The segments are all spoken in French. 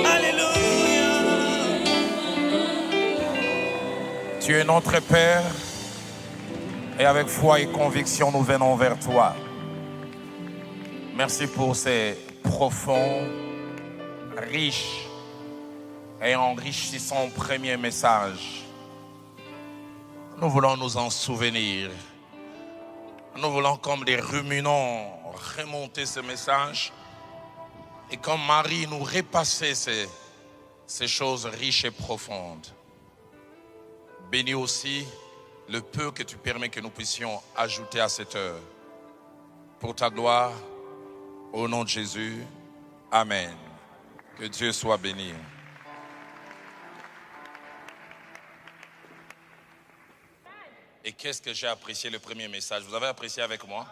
Alléluia. Tu es notre Père et avec foi et conviction nous venons vers toi. Merci pour ces profonds, riches et enrichissants premiers messages. Nous voulons nous en souvenir. Nous voulons comme des ruminants remonter ce message et comme Marie nous repasser ces choses riches et profondes. Bénis aussi le peu que tu permets que nous puissions ajouter à cette heure. Pour ta gloire, au nom de Jésus, Amen. Que Dieu soit béni. Et qu'est-ce que j'ai apprécié le premier message? Vous avez apprécié avec moi?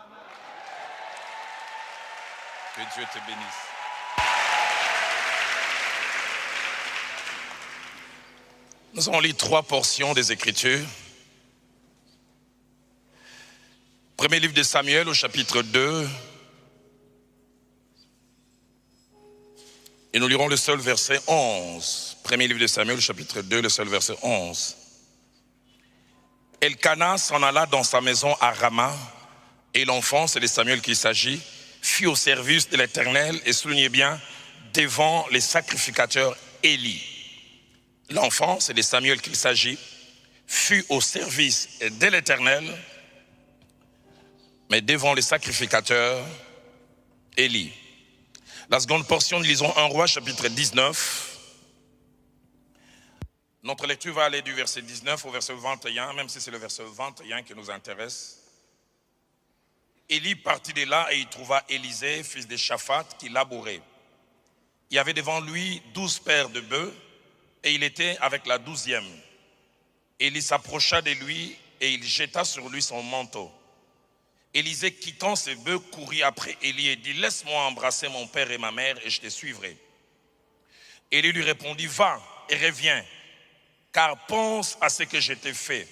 Que Dieu te bénisse. Nous allons lire 3 portions des Écritures. Premier livre de Samuel au chapitre 2. Et nous lirons le seul verset 11. Premier livre de Samuel au chapitre 2, le seul verset 11. Elkana s'en alla dans sa maison à Rama, et l'enfant, c'est de Samuel qu'il s'agit, fut au service de l'Éternel, et soulignez bien, devant les sacrificateurs Élie. L'enfant, c'est de Samuel qu'il s'agit, fut au service de l'Éternel, mais devant les sacrificateurs Élie. La seconde portion, nous lisons 1 Roi, chapitre 19. Notre lecture va aller du verset 19 au verset 21, même si c'est le verset 21 qui nous intéresse. Élie partit de là et il trouva Élisée, fils de Shaphat, qui labourait. Il y avait devant lui 12 paires de bœufs et il était avec la 12e. Élie s'approcha de lui et il jeta sur lui son manteau. Élisée, quittant ses bœufs, courut après Élie et dit, laisse-moi embrasser mon père et ma mère et je te suivrai. Élie lui répondit, va et reviens, car pense à ce que je t'ai fait.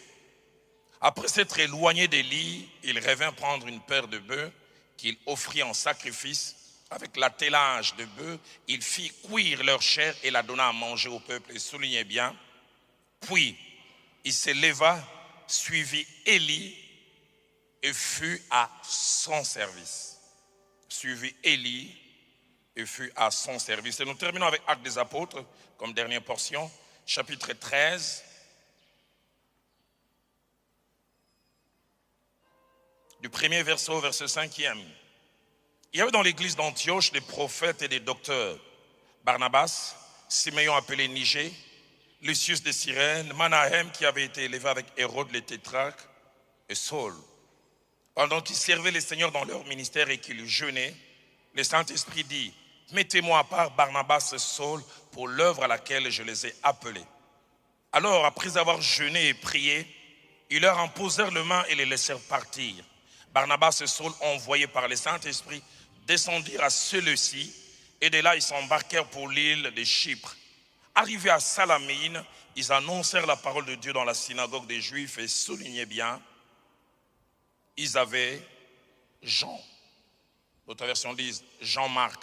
Après s'être éloigné d'Élie, il revint prendre une paire de bœufs qu'il offrit en sacrifice. Avec l'attelage de bœufs, il fit cuire leur chair et la donna à manger au peuple. Et soulignez bien, puis il se leva, suivit Élie et fut à son service. Suivit Élie et fut à son service. Et nous terminons avec Actes des Apôtres, comme dernière portion, chapitre 13. Du premier verset au verset 5e. Il y avait dans l'église d'Antioche des prophètes et des docteurs. Barnabas, Siméon appelé Niger, Lucius de Cyrène, Manahem qui avait été élevé avec Hérode le tétrarque et Saul. Pendant qu'ils servaient le Seigneur dans leur ministère et qu'ils jeûnaient, le Saint-Esprit dit, mettez-moi à part Barnabas et Saul pour l'œuvre à laquelle je les ai appelés. Alors, après avoir jeûné et prié, ils leur imposèrent les mains et les laissèrent partir. Barnabas et Saul, envoyés par le Saint-Esprit, descendirent à Séleucie et de là ils s'embarquèrent pour l'île de Chypre. Arrivés à Salamine, ils annoncèrent la parole de Dieu dans la synagogue des Juifs et soulignez bien, ils avaient Jean. D'autres versions disent Jean-Marc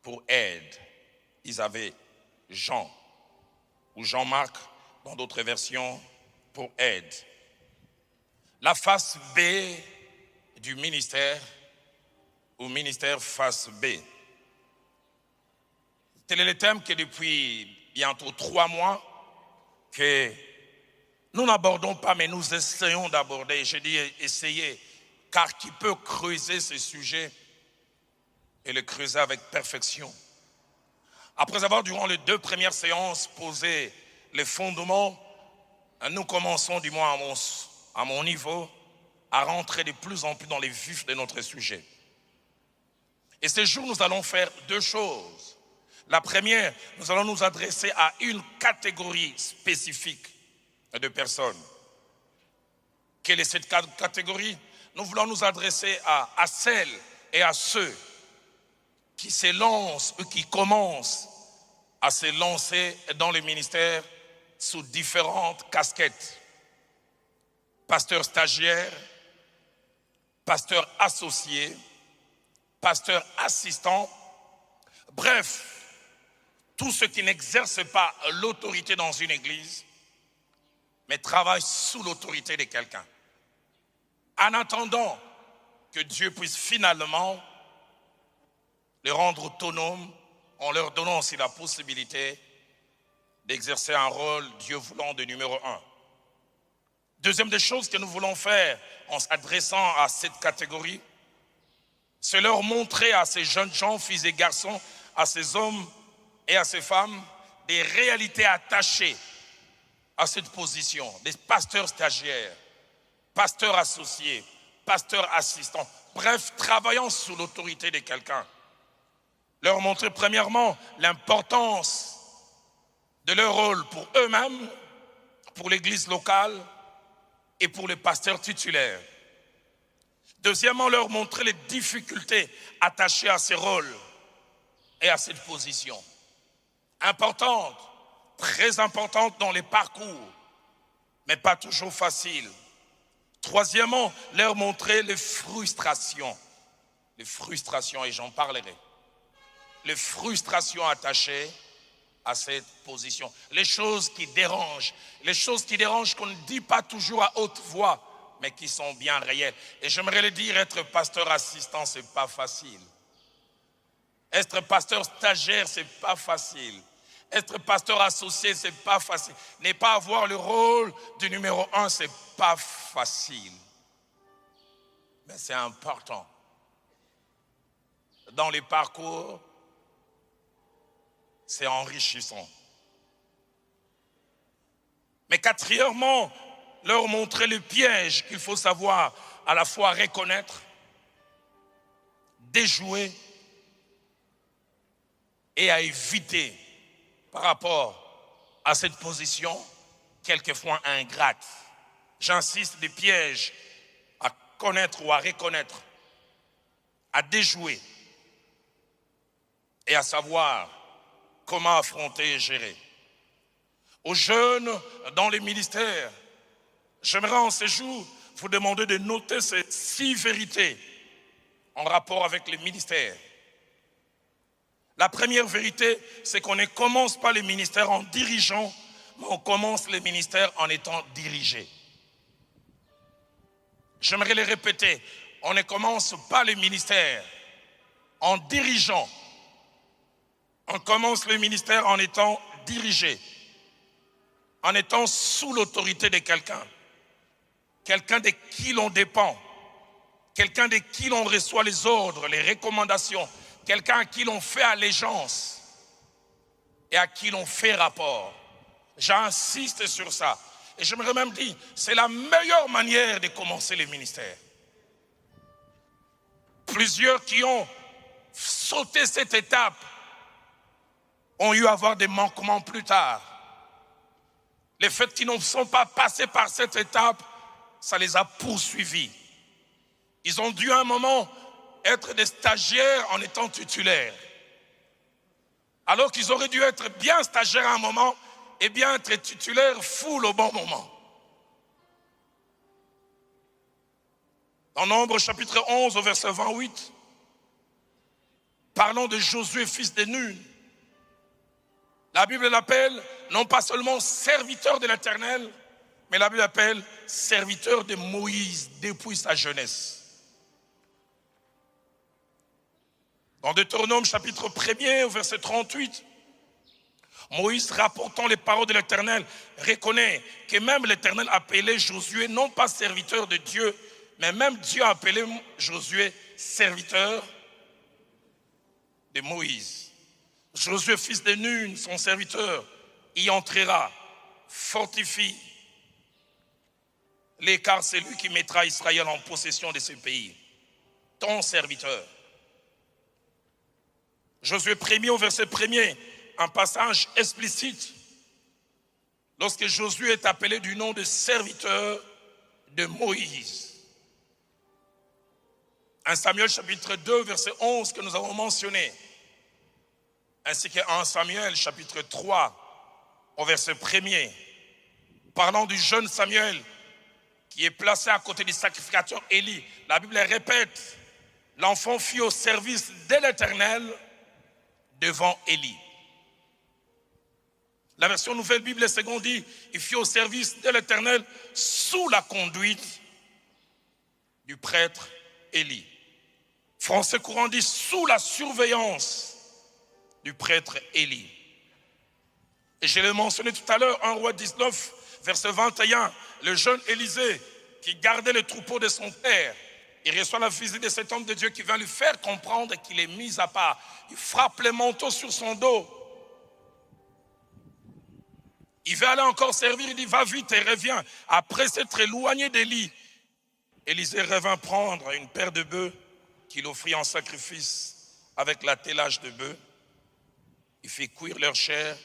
pour aide. Ils avaient Jean ou Jean-Marc dans d'autres versions pour aide. La face B du ministère ou ministère face B. Tel est le thème que depuis bientôt 3 mois que nous n'abordons pas, mais nous essayons d'aborder. Je dis essayer, car qui peut creuser ce sujet et le creuser avec perfection. Après avoir, durant les 2 premières séances, posé les fondements, nous commençons, du moins à mon niveau, à rentrer de plus en plus dans les vifs de notre sujet. Et ce jour, nous allons faire 2 choses. La première, nous allons nous adresser à une catégorie spécifique de personnes. Quelle est cette catégorie? Nous voulons nous adresser à celles et à ceux qui se lancent ou qui commencent à se lancer dans le ministère sous différentes casquettes. pasteur stagiaire, pasteur associé, pasteur assistant, bref, tous ceux qui n'exercent pas l'autorité dans une église, mais travaillent sous l'autorité de quelqu'un. En attendant que Dieu puisse finalement les rendre autonomes, en leur donnant aussi la possibilité d'exercer un rôle, Dieu voulant, de numéro 1. Deuxième des choses que nous voulons faire en s'adressant à cette catégorie, c'est leur montrer à ces jeunes gens, filles et garçons, à ces hommes et à ces femmes, des réalités attachées à cette position, des pasteurs stagiaires, pasteurs associés, pasteurs assistants, bref, travaillant sous l'autorité de quelqu'un. Leur montrer premièrement l'importance de leur rôle pour eux-mêmes, pour l'église locale et pour les pasteurs titulaires. Deuxièmement, leur montrer les difficultés attachées à ces rôles et à cette position. Importante, très importante dans les parcours, mais pas toujours facile. Troisièmement, leur montrer les frustrations, et j'en parlerai. Les frustrations attachées à cette position, les choses qui dérangent qu'on ne dit pas toujours à haute voix, mais qui sont bien réelles. Et j'aimerais le dire, être pasteur assistant, c'est pas facile. Être pasteur stagiaire, c'est pas facile. Être pasteur associé, c'est pas facile. Ne pas avoir le rôle du numéro 1, c'est pas facile. Mais c'est important. Dans les parcours, c'est enrichissant. Mais quatrièmement, leur montrer le piège qu'il faut savoir à la fois reconnaître, déjouer et à éviter par rapport à cette position quelquefois ingrate. J'insiste, des pièges à connaître ou à reconnaître, à déjouer et à savoir comment affronter et gérer. Aux jeunes dans les ministères, j'aimerais en ce jour vous demander de noter ces 6 vérités en rapport avec les ministères. La première vérité, c'est qu'on ne commence pas les ministères en dirigeant, mais on commence les ministères en étant dirigé. J'aimerais le répéter, on ne commence pas les ministères en dirigeant. On commence le ministère en étant dirigé, en étant sous l'autorité de quelqu'un, quelqu'un de qui l'on dépend, quelqu'un de qui l'on reçoit les ordres, les recommandations, quelqu'un à qui l'on fait allégeance et à qui l'on fait rapport. J'insiste sur ça. Et j'aimerais même dire, c'est la meilleure manière de commencer les ministères. Plusieurs qui ont sauté cette étape ont eu à avoir des manquements plus tard. Les faits qu'ils ne sont pas passés par cette étape, ça les a poursuivis. Ils ont dû à un moment être des stagiaires en étant titulaires. Alors qu'ils auraient dû être bien stagiaires à un moment et bien être titulaires full au bon moment. Dans Nombre chapitre 11 au verset 28, parlons de Josué fils de Nun. La Bible l'appelle non pas seulement serviteur de l'Éternel, mais la Bible l'appelle serviteur de Moïse depuis sa jeunesse. Dans Deutéronome chapitre 1er au verset 38, Moïse, rapportant les paroles de l'Éternel, reconnaît que même l'Éternel appelait Josué non pas serviteur de Dieu, mais même Dieu a appelé Josué serviteur de Moïse. Josué, fils de Nun, son serviteur, y entrera, fortifie, car c'est lui qui mettra Israël en possession de ce pays. Ton serviteur. Josué 1er au verset 1er, un passage explicite. Lorsque Josué est appelé du nom de serviteur de Moïse. 1 Samuel chapitre 2 verset 11 que nous avons mentionné. Ainsi que 1 Samuel chapitre 3 au verset 1er, parlant du jeune Samuel qui est placé à côté du sacrificateur Élie. La Bible répète, l'enfant fut au service de l'Éternel devant Élie. La version Nouvelle Bible seconde dit, il fut au service de l'Éternel sous la conduite du prêtre Élie. Français courant dit, sous la surveillance du prêtre Élie. Et je l'ai mentionné tout à l'heure, 1 Roi 19, verset 21, le jeune Élisée qui gardait le troupeau de son père, il reçoit la visite de cet homme de Dieu qui vient lui faire comprendre qu'il est mis à part. Il frappe le manteau sur son dos. Il veut aller encore servir, il dit va vite et reviens. Après s'être éloigné d'Élie, Élisée revint prendre une paire de bœufs qu'il offrit en sacrifice avec l'attelage de bœufs. Il fit cuire leur chair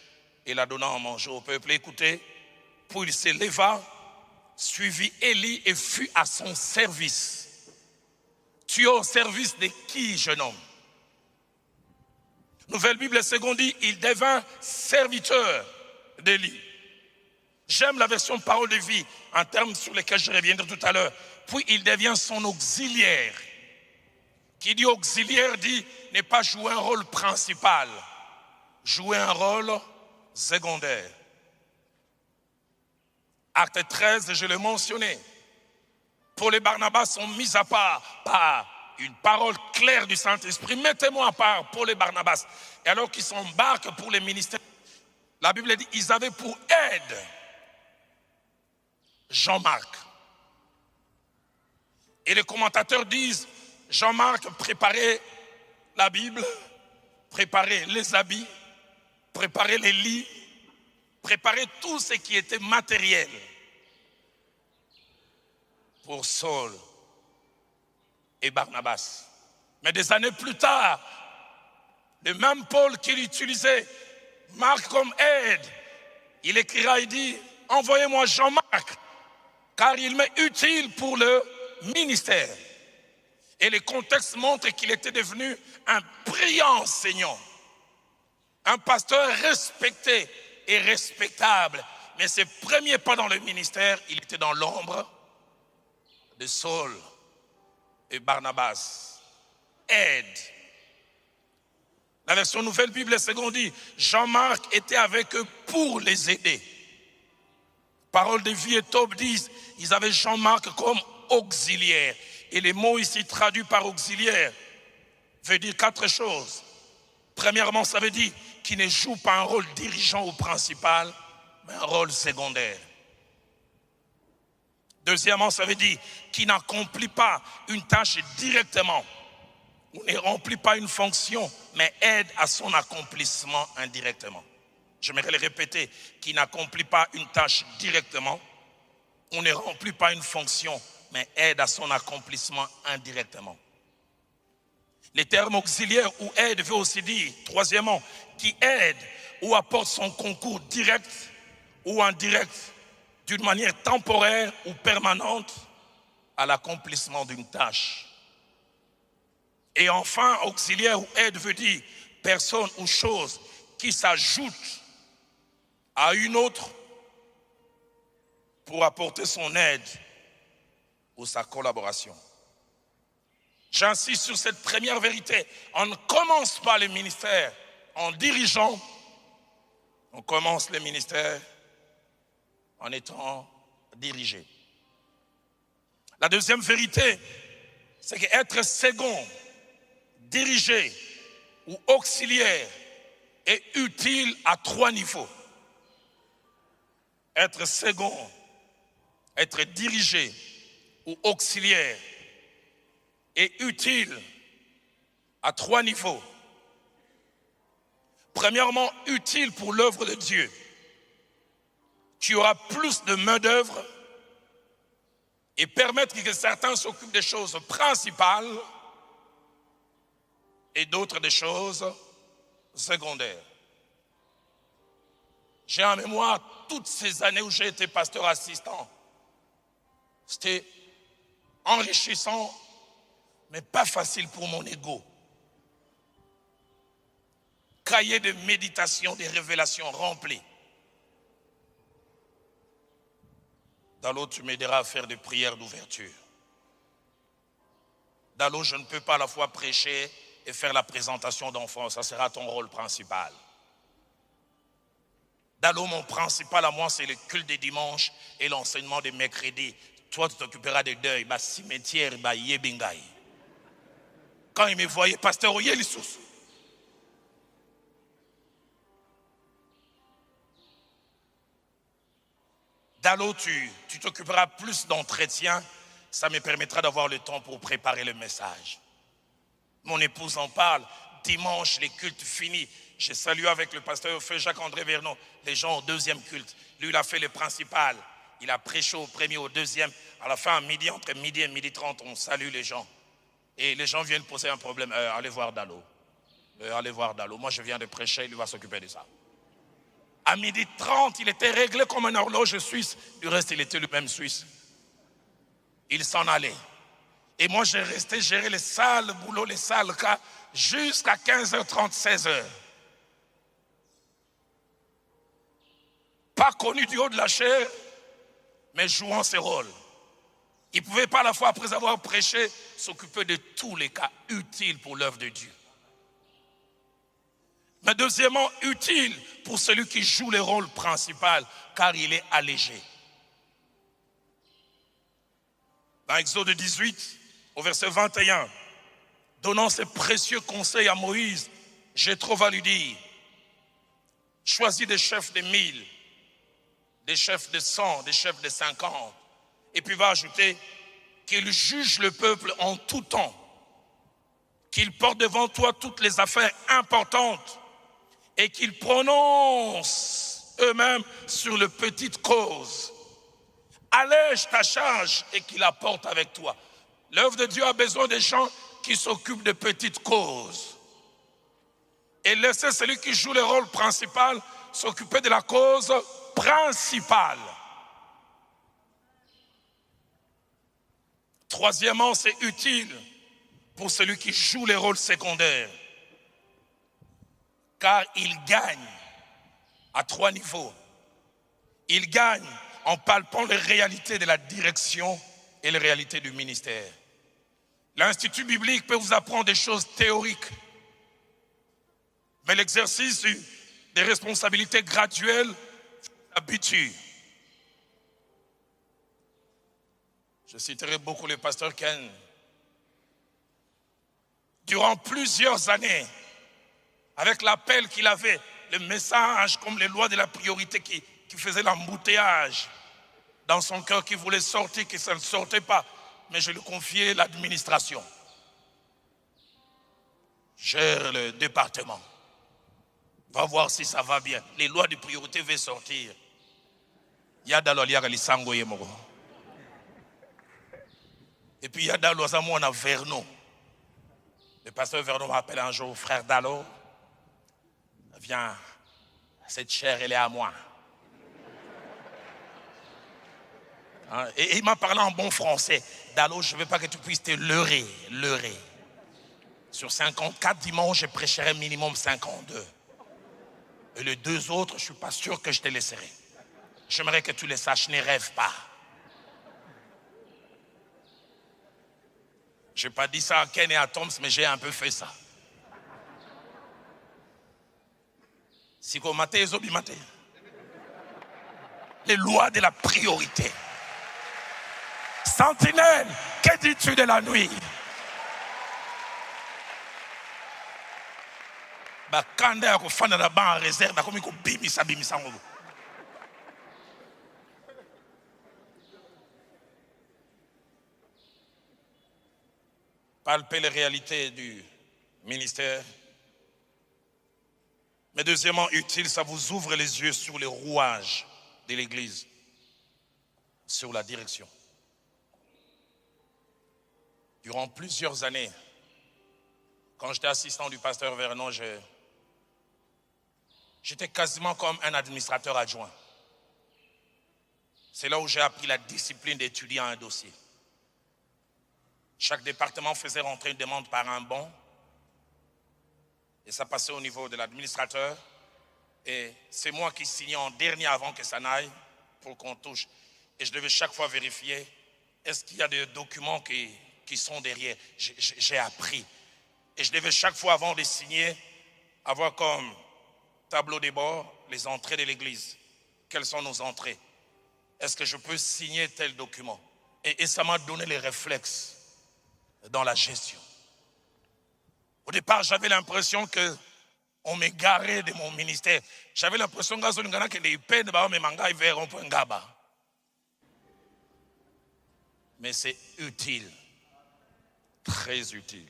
et la donna en manger au peuple. Écoutez, puis il se leva, suivit Élie et fut à son service. Tu es au service de qui, jeune homme? Nouvelle Bible seconde dit, il devint serviteur d'Élie. J'aime la version parole de vie, un terme sur lequel je reviendrai tout à l'heure. Puis il devient son auxiliaire. Qui dit auxiliaire dit n'est pas jouer un rôle principal, jouer un rôle secondaire. Acte 13, je l'ai mentionné. Paul et Barnabas sont mis à part par une parole claire du Saint-Esprit. Mettez-moi à part Paul et Barnabas. Et alors qu'ils s'embarquent pour les ministères, la Bible dit ils avaient pour aide Jean-Marc. Et les commentateurs disent Jean-Marc préparait la Bible, préparait les habits, préparait les lits, préparait tout ce qui était matériel pour Saul et Barnabas. Mais des années plus tard, le même Paul qu'il utilisait Marc comme aide, il écrira, il dit, envoyez-moi Jean-Marc, car il m'est utile pour le ministère. Et le contexte montre qu'il était devenu un brillant enseignant, un pasteur respecté et respectable. Mais ses premiers pas dans le ministère, il était dans l'ombre de Saul et Barnabas. Aide. La version Nouvelle Bible seconde dit, Jean-Marc était avec eux pour les aider. Parole de vie et Tob disent, ils avaient Jean-Marc comme auxiliaire. Et les mots ici traduits par auxiliaire veut dire 4 choses. Premièrement, ça veut dire qu'il ne joue pas un rôle dirigeant ou principal, mais un rôle secondaire. Deuxièmement, ça veut dire qu'il n'accomplit pas une tâche directement, ou ne remplit pas une fonction, mais aide à son accomplissement indirectement. J'aimerais le répéter, qu'il n'accomplit pas une tâche directement, ou ne remplit pas une fonction, mais aide à son accomplissement indirectement. Les termes auxiliaire ou aide veut aussi dire, troisièmement, qui aide ou apporte son concours direct ou indirect d'une manière temporaire ou permanente à l'accomplissement d'une tâche. Et enfin, auxiliaire ou aide veut dire personne ou chose qui s'ajoute à une autre pour apporter son aide ou sa collaboration. J'insiste sur cette première vérité. On ne commence pas le ministère en dirigeant, on commence le ministère en étant dirigé. La deuxième vérité, c'est qu'être second, dirigé ou auxiliaire est utile à 3 niveaux. Être second, être dirigé ou auxiliaire est utile à 3 niveaux. Premièrement, utile pour l'œuvre de Dieu. Tu auras plus de main-d'œuvre et permettre que certains s'occupent des choses principales et d'autres des choses secondaires. J'ai en mémoire toutes ces années où j'ai été pasteur assistant. C'était enrichissant, mais pas facile pour mon ego. Cahier de méditation, des révélations remplis. Dalo, tu m'aideras à faire des prières d'ouverture. Dalo, je ne peux pas à la fois prêcher et faire la présentation d'enfants. Ça sera ton rôle principal. Dalo, mon principal à moi, c'est le culte des dimanches et l'enseignement des mercredis. Toi, tu t'occuperas des deuils, cimetière, yebingai. Quand il me voyait, pasteur Oyelissous. Dalo, tu t'occuperas plus d'entretien. Ça me permettra d'avoir le temps pour préparer le message. Mon épouse en parle. Dimanche, les cultes finis. J'ai salué avec le pasteur Jacques-André Vernon, les gens au deuxième culte. Lui, il a fait le principal. Il a prêché au premier, au deuxième. À la fin, à midi, entre midi et midi 30, on salue les gens. Et les gens viennent poser un problème. Allez voir Dalo. Allez voir Dalo. Moi, je viens de prêcher, il va s'occuper de ça. À midi 30, il était réglé comme un horloge suisse. Du reste, il était lui-même suisse. Il s'en allait. Et moi, j'ai resté gérer les sales boulots, les sales cas, jusqu'à 15h30, 16h. Pas connu du haut de la chair, mais jouant ses rôles. Il ne pouvait pas à la fois, après avoir prêché, s'occuper de tous les cas utiles pour l'œuvre de Dieu. Mais deuxièmement, utile pour celui qui joue le rôle principal, car il est allégé. Dans Exode 18, au verset 21, donnant ses précieux conseils à Moïse, Jéthro va lui dire, choisis des chefs de 1000, des chefs de 100, des chefs de 50, et puis va ajouter qu'il juge le peuple en tout temps, qu'il porte devant toi toutes les affaires importantes et qu'ils prononcent eux-mêmes sur les petites causes. Allège ta charge et qu'il la porte avec toi. L'œuvre de Dieu a besoin de gens qui s'occupent de petites causes. Et laissez celui qui joue le rôle principal s'occuper de la cause principale. Troisièmement, c'est utile pour celui qui joue les rôles secondaires, car il gagne à 3 niveaux. Il gagne en palpant les réalités de la direction et les réalités du ministère. L'Institut biblique peut vous apprendre des choses théoriques, mais l'exercice des responsabilités graduelles habitue. Je citerai beaucoup le pasteur Ken. Durant plusieurs années, avec l'appel qu'il avait, le message comme les lois de la priorité qui faisait l'embouteillage dans son cœur, qui voulait sortir, qui ne sortait pas. Mais je lui confiais l'administration. Gère le département. Va voir si ça va bien. Les lois de priorité vont sortir. Et puis il y a Dalo, on a Vernon. Le pasteur Vernon m'appelle un jour, frère Dalo, viens, cette chair, elle est à moi. Et il m'a parlé en bon français. Dalo, je ne veux pas que tu puisses te leurrer. Sur 54 dimanches, je prêcherai minimum 52. Et les 2 autres, je ne suis pas sûr que je te laisserai. J'aimerais que tu les saches, ne rêve pas. Je n'ai pas dit ça à Ken et à Toms, mais j'ai un peu fait ça. Les lois de la priorité. Sentinelle, que dis-tu de la nuit? Palper les réalités du ministère. Mais deuxièmement, utile, ça vous ouvre les yeux sur les rouages de l'Église, sur la direction. Durant plusieurs années, quand j'étais assistant du pasteur Vernon, j'étais quasiment comme un administrateur adjoint. C'est là où j'ai appris la discipline d'étudier un dossier. Chaque département faisait rentrer une demande par un bon. Et ça passait au niveau de l'administrateur. Et c'est moi qui signais en dernier avant que ça n'aille pour qu'on touche. Et je devais chaque fois vérifier, est-ce qu'il y a des documents qui sont derrière? J'ai appris. Et je devais chaque fois, avant de signer, avoir comme tableau de bord les entrées de l'église. Quelles sont nos entrées? Est-ce que je peux signer tel document? Et ça m'a donné les réflexes dans la gestion. Au départ, j'avais l'impression que on m'égarait de mon ministère. J'avais l'impression que les peines vers un point gaba. Mais c'est utile, très utile.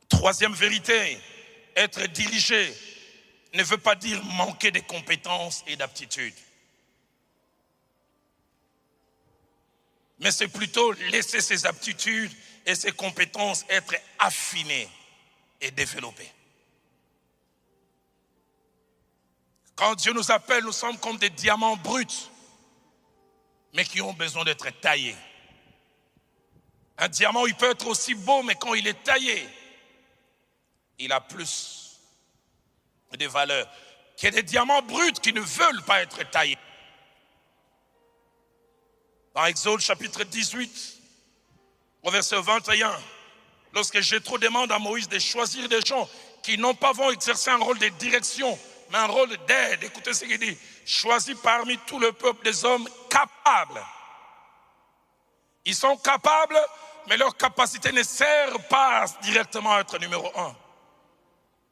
Troisième vérité, être dirigé ne veut pas dire manquer de compétences et d'aptitudes. Mais c'est plutôt laisser ses aptitudes et ses compétences être affinées et développées. Quand Dieu nous appelle, nous sommes comme des diamants bruts, mais qui ont besoin d'être taillés. Un diamant, il peut être aussi beau, mais quand il est taillé, il a plus de valeur que des diamants bruts qui ne veulent pas être taillés. Dans Exode chapitre 18, au verset 21, lorsque Jéthro demande à Moïse de choisir des gens qui non pas vont exercer un rôle de direction, mais un rôle d'aide, écoutez ce qu'il dit, choisis parmi tout le peuple des hommes capables. Ils sont capables, mais leur capacité ne sert pas directement à être numéro un.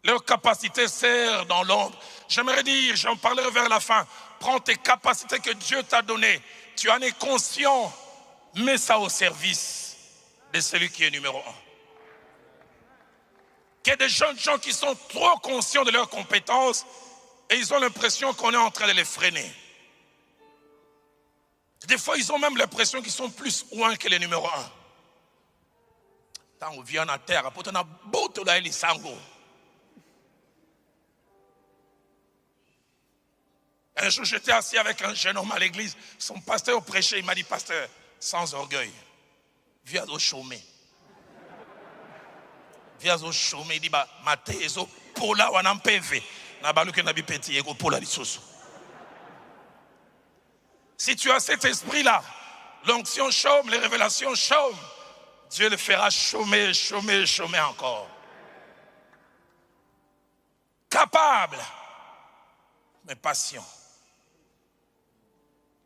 Leur capacité sert dans l'ombre. J'aimerais dire, j'en parlerai vers la fin, prends tes capacités que Dieu t'a données, tu en es conscient, mets ça au service de celui qui est numéro un. Il y a des jeunes gens qui sont trop conscients de leurs compétences et ils ont l'impression qu'on est en train de les freiner. Des fois, ils ont même l'impression qu'ils sont plus loin que les numéros un. Quand on vient à terre, on a beaucoup de sango. Un jour, j'étais assis avec un jeune homme à l'église. Son pasteur prêchait. Il m'a dit, pasteur, sans orgueil, viens au chômer. Viens au chômer. Il dit, matézo, pola, wanam peve. Nabaluke nabi peti, ego pola lisoso. Si tu as cet esprit-là, l'onction chôme, les révélations chôment, Dieu le fera chômer, chômer, chômer encore. Capable, mais patient.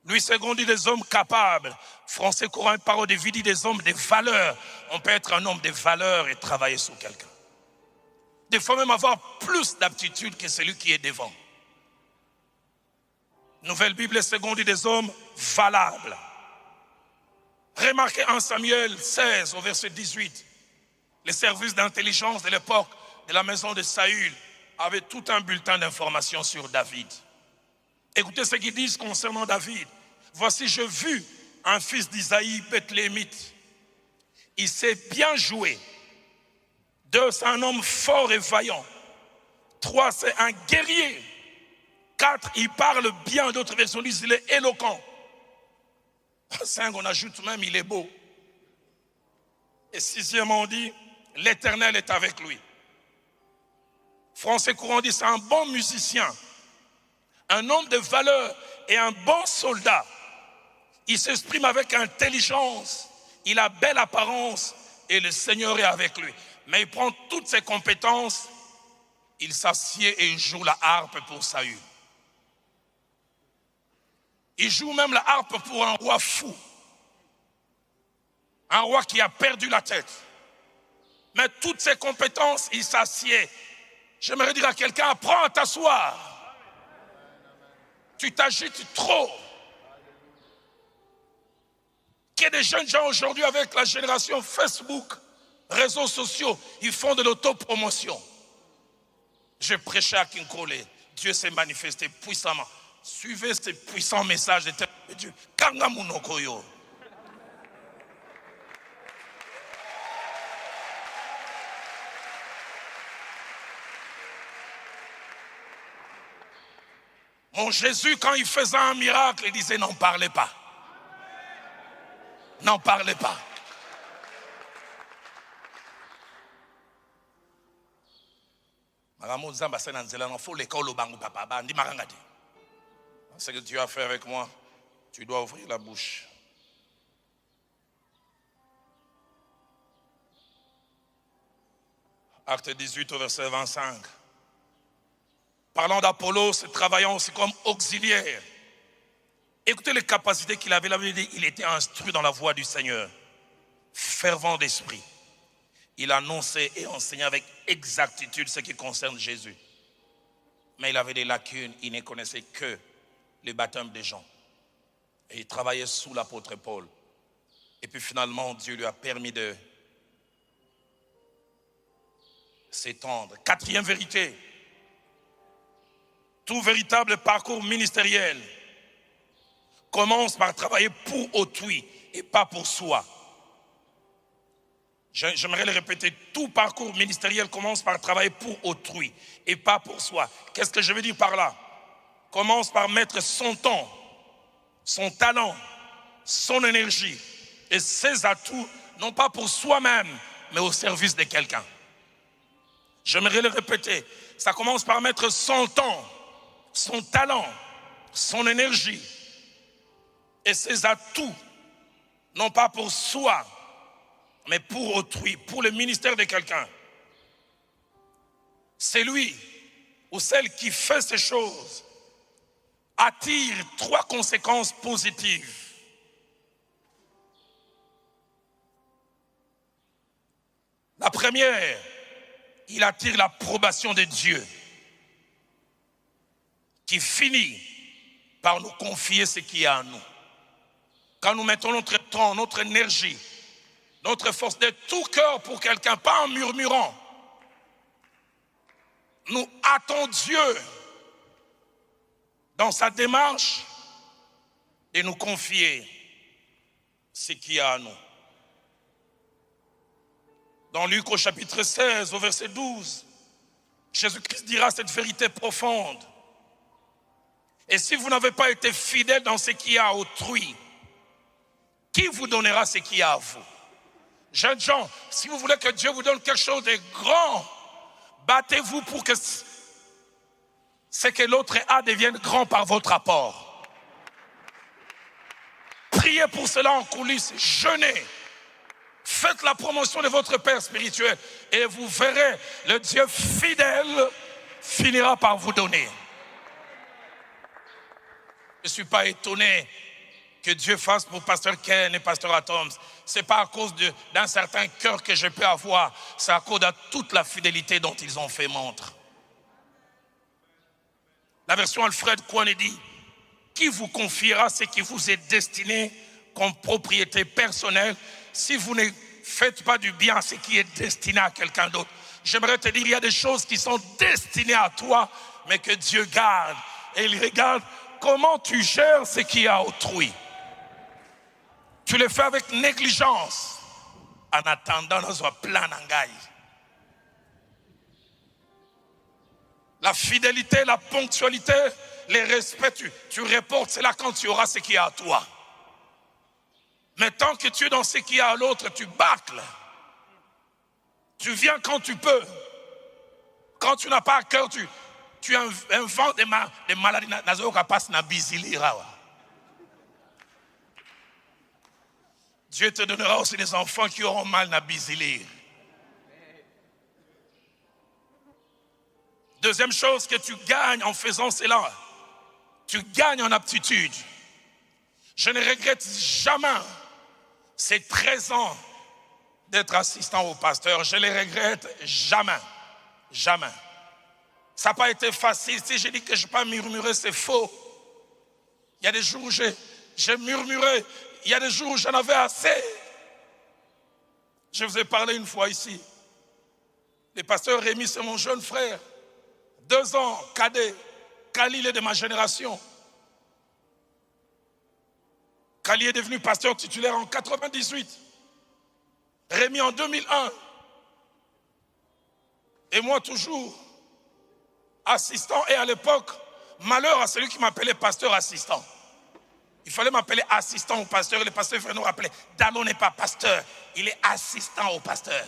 Louis II dit des hommes capables. Français courant parole de vie dit des hommes de valeur. On peut être un homme de valeur et travailler sur quelqu'un. Des fois même avoir plus d'aptitude que celui qui est devant. Nouvelle Bible seconde dit des hommes valables. Remarquez en Samuel 16 au verset 18. Les services d'intelligence de l'époque de la maison de Saül avaient tout un bulletin d'informations sur David. Écoutez ce qu'ils disent concernant David. Voici, j'ai vu un fils d'Isaïe, Bethléemite. Il sait bien jouer. 2, c'est un homme fort et vaillant. 3, c'est un guerrier. 4, il parle bien. D'autres versions disent il est éloquent. 5, on ajoute même il est beau. Et 6e, on dit l'Éternel est avec lui. Français courant dit c'est un bon musicien. Un homme de valeur et un bon soldat. Il s'exprime avec intelligence. Il a belle apparence et le Seigneur est avec lui. Mais il prend toutes ses compétences. Il s'assied et il joue la harpe pour Saül. Il joue même la harpe pour un roi fou. Un roi qui a perdu la tête. Mais toutes ses compétences, il s'assied. J'aimerais dire à quelqu'un, apprends à t'asseoir. Tu t'agites trop. Il y a des jeunes gens aujourd'hui avec la génération Facebook, réseaux sociaux, ils font de l'autopromotion. Je prêchais à Kinkole, Dieu s'est manifesté puissamment. Suivez ce puissant message de Dieu. Kangamunokoyo. Mon Jésus, quand il faisait un miracle, il disait n'en parlez pas. N'en parlez pas. ce que Dieu a fait avec moi, tu dois ouvrir la bouche. Acte 18 au verset 25. Parlant d'Apollos, travaillant aussi comme auxiliaire. Écoutez les capacités qu'il avait. Il était instruit dans la voie du Seigneur, fervent d'esprit. Il annonçait et enseignait avec exactitude ce qui concerne Jésus. Mais il avait des lacunes, il ne connaissait que le baptême des gens. Et il travaillait sous l'apôtre Paul. Et puis finalement, Dieu lui a permis de s'étendre. Quatrième vérité, tout véritable parcours ministériel commence par travailler pour autrui et pas pour soi. J'aimerais le répéter, tout parcours ministériel commence par travailler pour autrui et pas pour soi. Qu'est-ce que je veux dire par là? Commence par mettre son temps, son talent, son énergie et ses atouts, non pas pour soi-même, mais au service de quelqu'un. J'aimerais le répéter, ça commence par mettre son temps, son talent, son énergie et ses atouts, non pas pour soi, mais pour autrui, pour le ministère de quelqu'un. C'est lui ou celle qui fait ces choses attire 3 conséquences positives. La première, il attire l'approbation de Dieu, qui finit par nous confier ce qui est à nous. Quand nous mettons notre temps, notre énergie, notre force de tout cœur pour quelqu'un, pas en murmurant, nous hâtons Dieu dans sa démarche de nous confier ce qui est à nous. Dans Luc au chapitre 16, au verset 12, Jésus-Christ dira cette vérité profonde. Et si vous n'avez pas été fidèle dans ce qui est à autrui, qui vous donnera ce qui est à vous? Jeunes gens, si vous voulez que Dieu vous donne quelque chose de grand, battez-vous pour que ce que l'autre a devienne grand par votre apport. Priez pour cela en coulisses, jeûnez. Faites la promotion de votre Père spirituel et vous verrez, le Dieu fidèle finira par vous donner. Je ne suis pas étonné que Dieu fasse pour Pasteur Ken et Pasteur Atoms. Ce n'est pas à cause d'un certain cœur que je peux avoir, c'est à cause de toute la fidélité dont ils ont fait montre. La version Alfred Kouane dit, qui vous confiera ce qui vous est destiné comme propriété personnelle si vous ne faites pas du bien à ce qui est destiné à quelqu'un d'autre? J'aimerais te dire, il y a des choses qui sont destinées à toi, mais que Dieu garde. Et il regarde comment tu gères ce qui est à autrui. Tu le fais avec négligence, en attendant dans un plan d'engaille. La fidélité, la ponctualité, les respects, tu reportes cela quand tu auras ce qui est à toi. Mais tant que tu es dans ce qui est à l'autre, tu bâcles. Tu viens quand tu peux. Quand tu n'as pas à cœur, tu inventes des maladies. Dieu te donnera aussi des enfants qui auront mal à bizilir. Deuxième chose que tu gagnes en faisant cela, tu gagnes en aptitude. Je ne regrette jamais ces 13 ans d'être assistant au pasteur. Je ne les regrette jamais. Jamais. Ça n'a pas été facile. Si j'ai dit que je n'ai pas murmuré, c'est faux. Il y a des jours où j'ai murmuré. Il y a des jours où j'en avais assez. Je vous ai parlé une fois ici. Le pasteur Rémi, c'est mon jeune frère. 2 ans, cadet. Khalil est de ma génération. Khalil est devenu pasteur titulaire en 98. Rémi en 2001. Et moi toujours assistant. Et à l'époque, malheur à celui qui m'appelait pasteur assistant. Il fallait m'appeler assistant au pasteur. Et le pasteur il fallait nous rappeler, Dallon n'est pas pasteur, il est assistant au pasteur.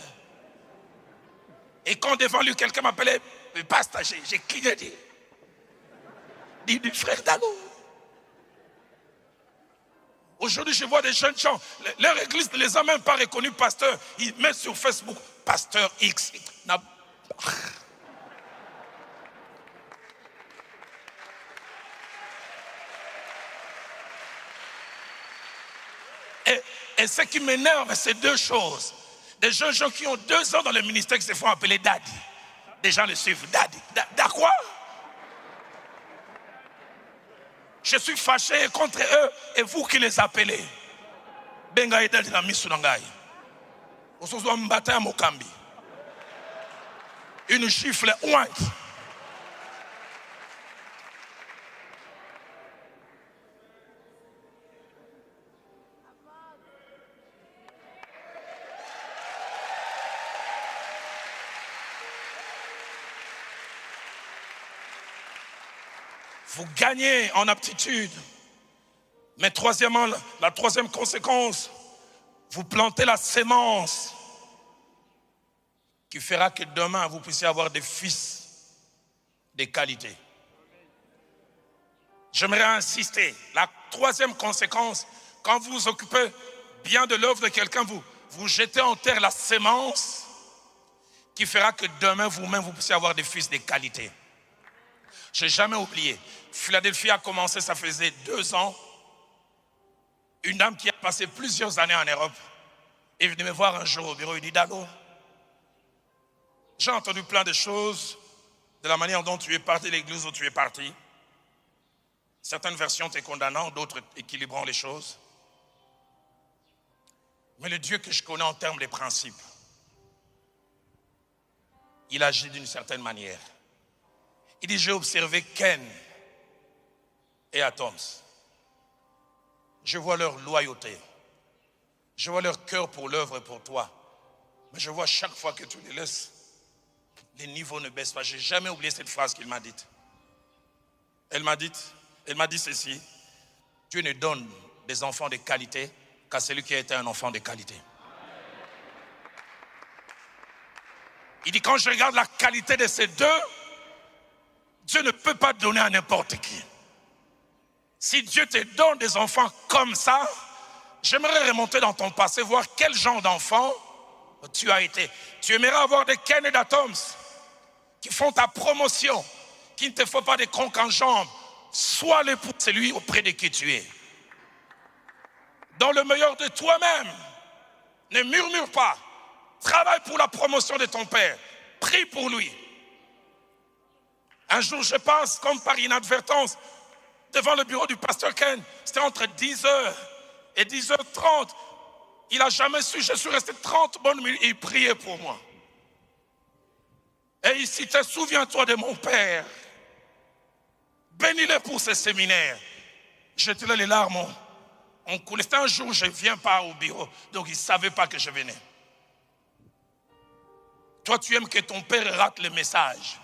Et quand devant lui quelqu'un m'appelait pasteur, j'ai cligné, dit du frère Dallon. Aujourd'hui, je vois des jeunes gens, leur église ne les a même pas reconnus pasteur. Ils mettent sur Facebook, pasteur X. Et ce qui m'énerve, c'est deux choses. Des jeunes gens qui ont 2 ans dans le ministère qui se font appeler daddy. Des gens les suivent, daddy. Quoi? Je suis fâché contre eux et vous qui les appelez. Benga daddy na misu nangai. Osozwa mbata ya mokambi. Une gifle ouante. Vous gagnez en aptitude. Mais troisièmement, la troisième conséquence, vous plantez la sémence qui fera que demain vous puissiez avoir des fils de qualité. J'aimerais insister. La troisième conséquence, quand vous vous occupez bien de l'œuvre de quelqu'un, vous jetez en terre la sémence qui fera que demain vous-même vous puissiez avoir des fils de qualité. Je n'ai jamais oublié. Philadelphie a commencé, ça faisait 2 ans. Une dame qui a passé plusieurs années en Europe est venue me voir un jour au bureau. Il dit, Dago, j'ai entendu plein de choses de la manière dont tu es parti de l'église où tu es parti. Certaines versions te condamnant, d'autres équilibrant les choses. Mais le Dieu que je connais en termes de principes, il agit d'une certaine manière. Il dit, j'ai observé Ken et Atoms. Je vois leur loyauté. Je vois leur cœur pour l'œuvre et pour toi. Mais je vois chaque fois que tu les laisses, les niveaux ne baissent pas. Je n'ai jamais oublié cette phrase qu'il m'a dite. Elle m'a dit ceci. Dieu ne donne des enfants de qualité qu'à celui qui a été un enfant de qualité. Il dit, quand je regarde la qualité de ces deux, Dieu ne peut pas donner à n'importe qui. Si Dieu te donne des enfants comme ça, j'aimerais remonter dans ton passé, voir quel genre d'enfant tu as été. Tu aimerais avoir des Ken et d'Atoms qui font ta promotion, qu'il ne te faut pas des crocs en jambes. Sois l'époux de celui auprès de qui tu es. Dans le meilleur de toi-même, ne murmure pas. Travaille pour la promotion de ton père. Prie pour lui. Un jour, je passe comme par inadvertance devant le bureau du pasteur Ken. C'était entre 10h et 10h30. Il n'a jamais su, je suis resté 30 bonnes minutes et il priait pour moi. Et il citait, souviens-toi de mon père. Bénis-le pour ses séminaires. J'étais là, les larmes ont coulé. C'était un jour, je ne viens pas au bureau. Donc il ne savait pas que je venais. Toi, tu aimes que ton père rate le message.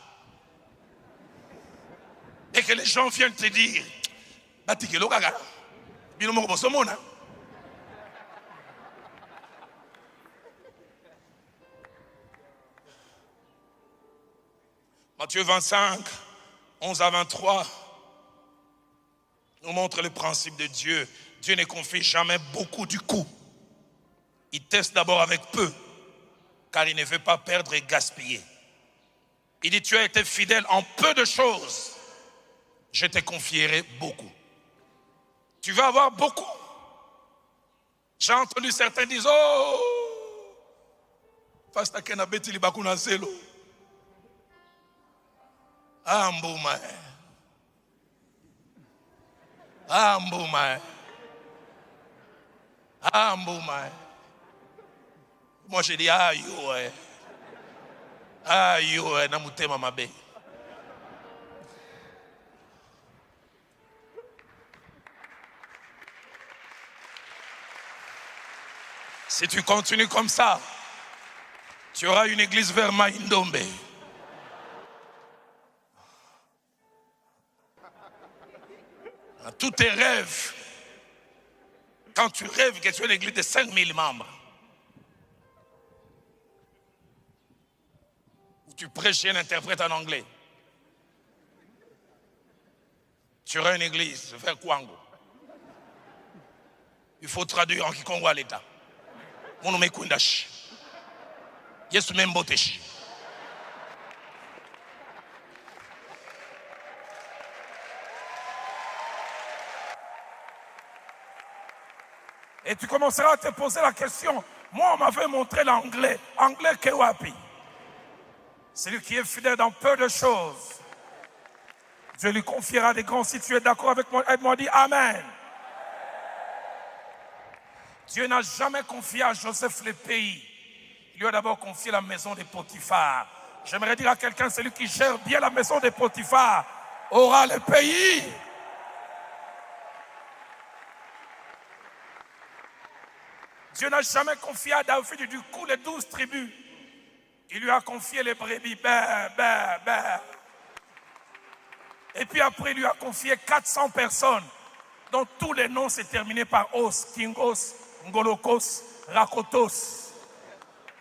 Et que les gens viennent te dire, Matthieu 25, 11 à 23, nous montre le principe de Dieu. Dieu ne confie jamais beaucoup du coup. Il teste d'abord avec peu, car il ne veut pas perdre et gaspiller. Il dit, tu as été fidèle en peu de choses, je te confierai beaucoup. Tu vas avoir beaucoup. J'ai entendu certains dire, oh, Pastor Ken a bêti li bakuna zelo. Ah, mbouma. Ah, mbouma. Ah, mbouma. Moi, je dis, ah, yo, ah, yo, namutema mabe. Si tu continues comme ça, tu auras une église vers Maïndombe. Tous tes rêves, quand tu rêves que tu es une église de 5000 membres, où tu prêches et un interprète en anglais, tu auras une église vers Kwango. Il faut traduire en kikongo à l'état. Mon nom est Kundash. Yesu Memboteshi. Et tu commenceras à te poser la question. Moi, on m'avait montré l'anglais. Anglais Kewapi. Celui qui est fidèle dans peu de choses. Dieu lui confiera des grands. Si tu es d'accord avec moi, dis Amen. Dieu n'a jamais confié à Joseph le pays. Il lui a d'abord confié la maison des Potiphar. J'aimerais dire à quelqu'un, celui qui gère bien la maison des Potiphar aura le pays. Dieu n'a jamais confié à David du coup les 12 tribus. Il lui a confié les brebis. Et puis après, il lui a confié 400 personnes dont tous les noms s'est terminé par Os, Kingos, Ngolokos, Rakotos.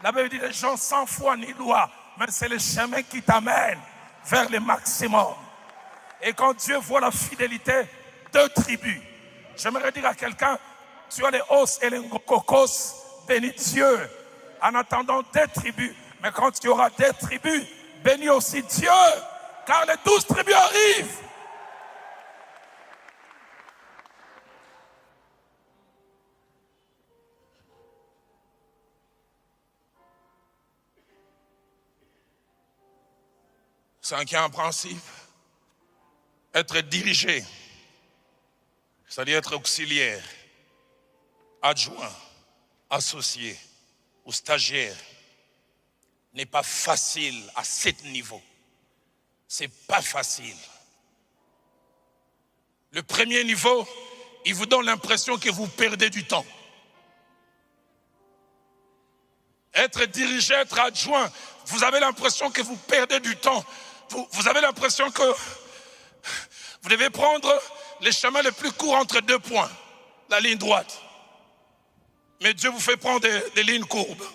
La Bible dit les gens sans foi ni loi, mais c'est le chemin qui t'amène vers le maximum. Et quand Dieu voit la fidélité, 2 tribus. J'aimerais dire à quelqu'un, tu as les Os et les Ngokokos, bénis Dieu. En attendant 2 tribus, mais quand tu auras 2 tribus, bénis aussi Dieu, car les 12 tribus arrivent. Cinquième principe, être dirigé, c'est-à-dire être auxiliaire, adjoint, associé ou stagiaire, n'est pas facile à 7 niveaux. C'est pas facile. Le premier niveau, il vous donne l'impression que vous perdez du temps. Être dirigé, être adjoint, vous avez l'impression que vous perdez du temps. Vous avez l'impression que vous devez prendre les chemins les plus courts entre 2 points, la ligne droite. Mais Dieu vous fait prendre des lignes courbes.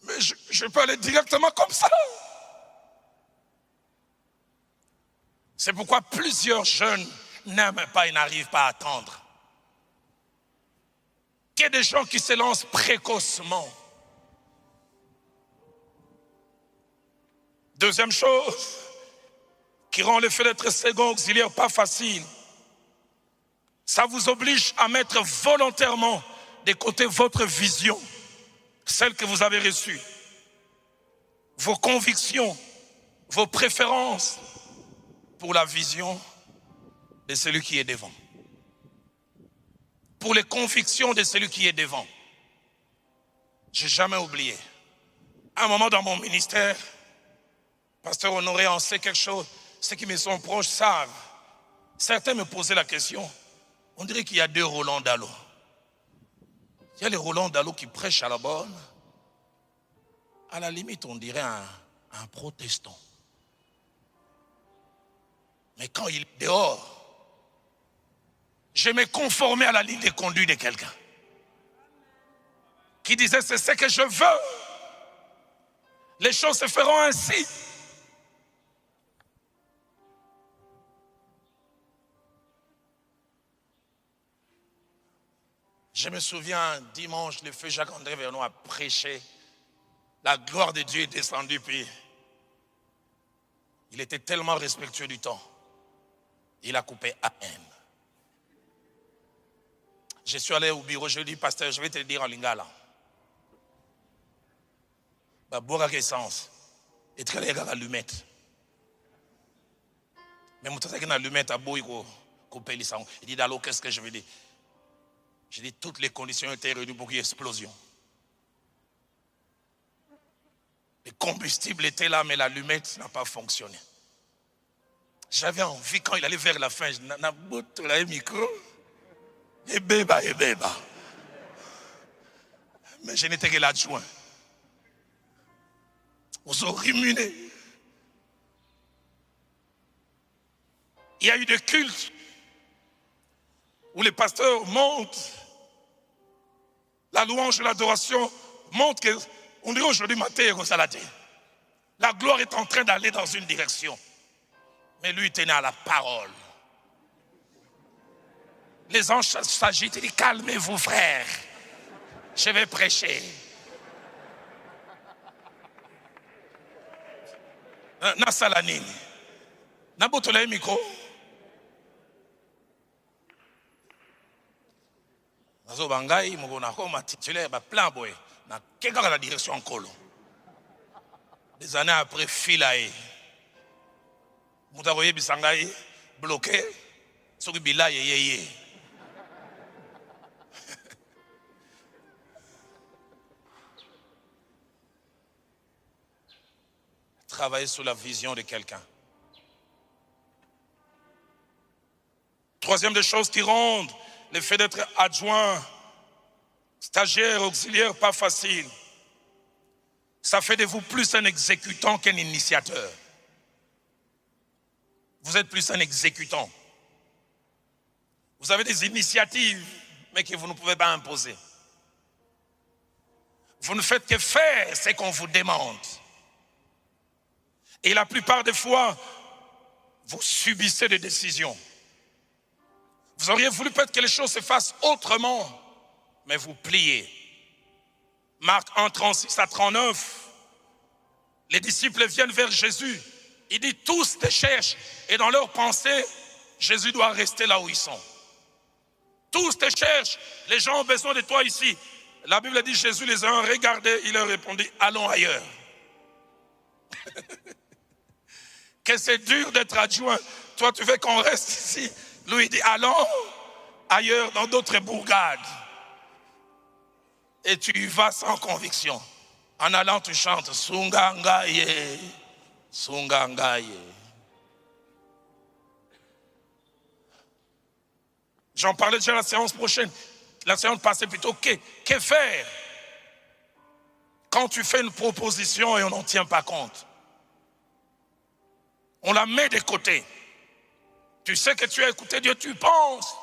Mais je peux aller directement comme ça. C'est pourquoi plusieurs jeunes n'aiment pas et n'arrivent pas à attendre. Il y a des gens qui se lancent précocement. Deuxième chose qui rend le fait d'être second auxiliaire pas facile, ça vous oblige à mettre volontairement de côté votre vision, celle que vous avez reçue, vos convictions, vos préférences pour la vision de celui qui est devant. Pour les convictions de celui qui est devant. Je n'ai jamais oublié. À un moment dans mon ministère, Pasteur Honoré en sait quelque chose. Ceux qui me sont proches savent. Certains me posaient la question. On dirait qu'il y a 2 Roland Dallot. Il y a les Roland Dallot qui prêchent à la bonne. À la limite, on dirait un protestant. Mais quand il est dehors, je me conformais à la ligne de conduite de quelqu'un qui disait c'est ce que je veux. Les choses se feront ainsi. Je me souviens, dimanche, le feu Jacques-André Vernon a prêché. La gloire de Dieu est descendue, puis il était tellement respectueux du temps. Il a coupé Amen. Je suis allé au bureau, je lui ai dit, pasteur, je vais te le dire en lingala. Boire essence. Et très bien, l'allumette. Mais mon frère qui a l'allumette, il a coupé les sangs. Il dit, alors, qu'est-ce que je veux dire? J'ai dit, toutes les conditions étaient réunies pour qu'il y ait explosion. Le combustible était là, mais l'allumette n'a pas fonctionné. J'avais envie, quand il allait vers la fin, je n'ai un micro. Et béba. Mais je n'étais que l'adjoint. On s'est rimuné. Il y a eu des cultes où les pasteurs montent, la louange et l'adoration montrent qu'on dirait aujourd'hui matin, la gloire est en train d'aller dans une direction. Mais lui tenait à la parole. Les anges s'agitent et disent, calmez-vous frère, je vais prêcher. Nasala nini? Nabotola micro. Nazo bangai mugona koma titulaire ba plan boy na keka la direction en colo. Des années après filae. Mutakoye bisangai bloqué soki bila yeye. Travailler sur la vision de quelqu'un. Troisième des choses qui rendent le fait d'être adjoint, stagiaire, auxiliaire, pas facile. Ça fait de vous plus un exécutant qu'un initiateur. Vous êtes plus un exécutant. Vous avez des initiatives, mais que vous ne pouvez pas imposer. Vous ne faites que faire ce qu'on vous demande. Et la plupart des fois, vous subissez des décisions. Vous auriez voulu peut-être que les choses se fassent autrement, mais vous pliez. Marc 1, 36 à 39, les disciples viennent vers Jésus. Il dit, tous te cherchent. Et dans leur pensée, Jésus doit rester là où ils sont. Tous te cherchent. Les gens ont besoin de toi ici. La Bible dit, Jésus les a regardés. Il leur répondit, allons ailleurs. Que c'est dur d'être adjoint. Toi, tu veux qu'on reste ici. Lui, il dit, allons ailleurs dans d'autres bourgades. Et tu y vas sans conviction. En allant, tu chantes Sungangaye, Sungangaye. J'en parlais déjà la séance prochaine. La séance passée plutôt. Que faire quand tu fais une proposition et on n'en tient pas compte? On la met de côté. Tu sais que tu as écouté Dieu, tu penses.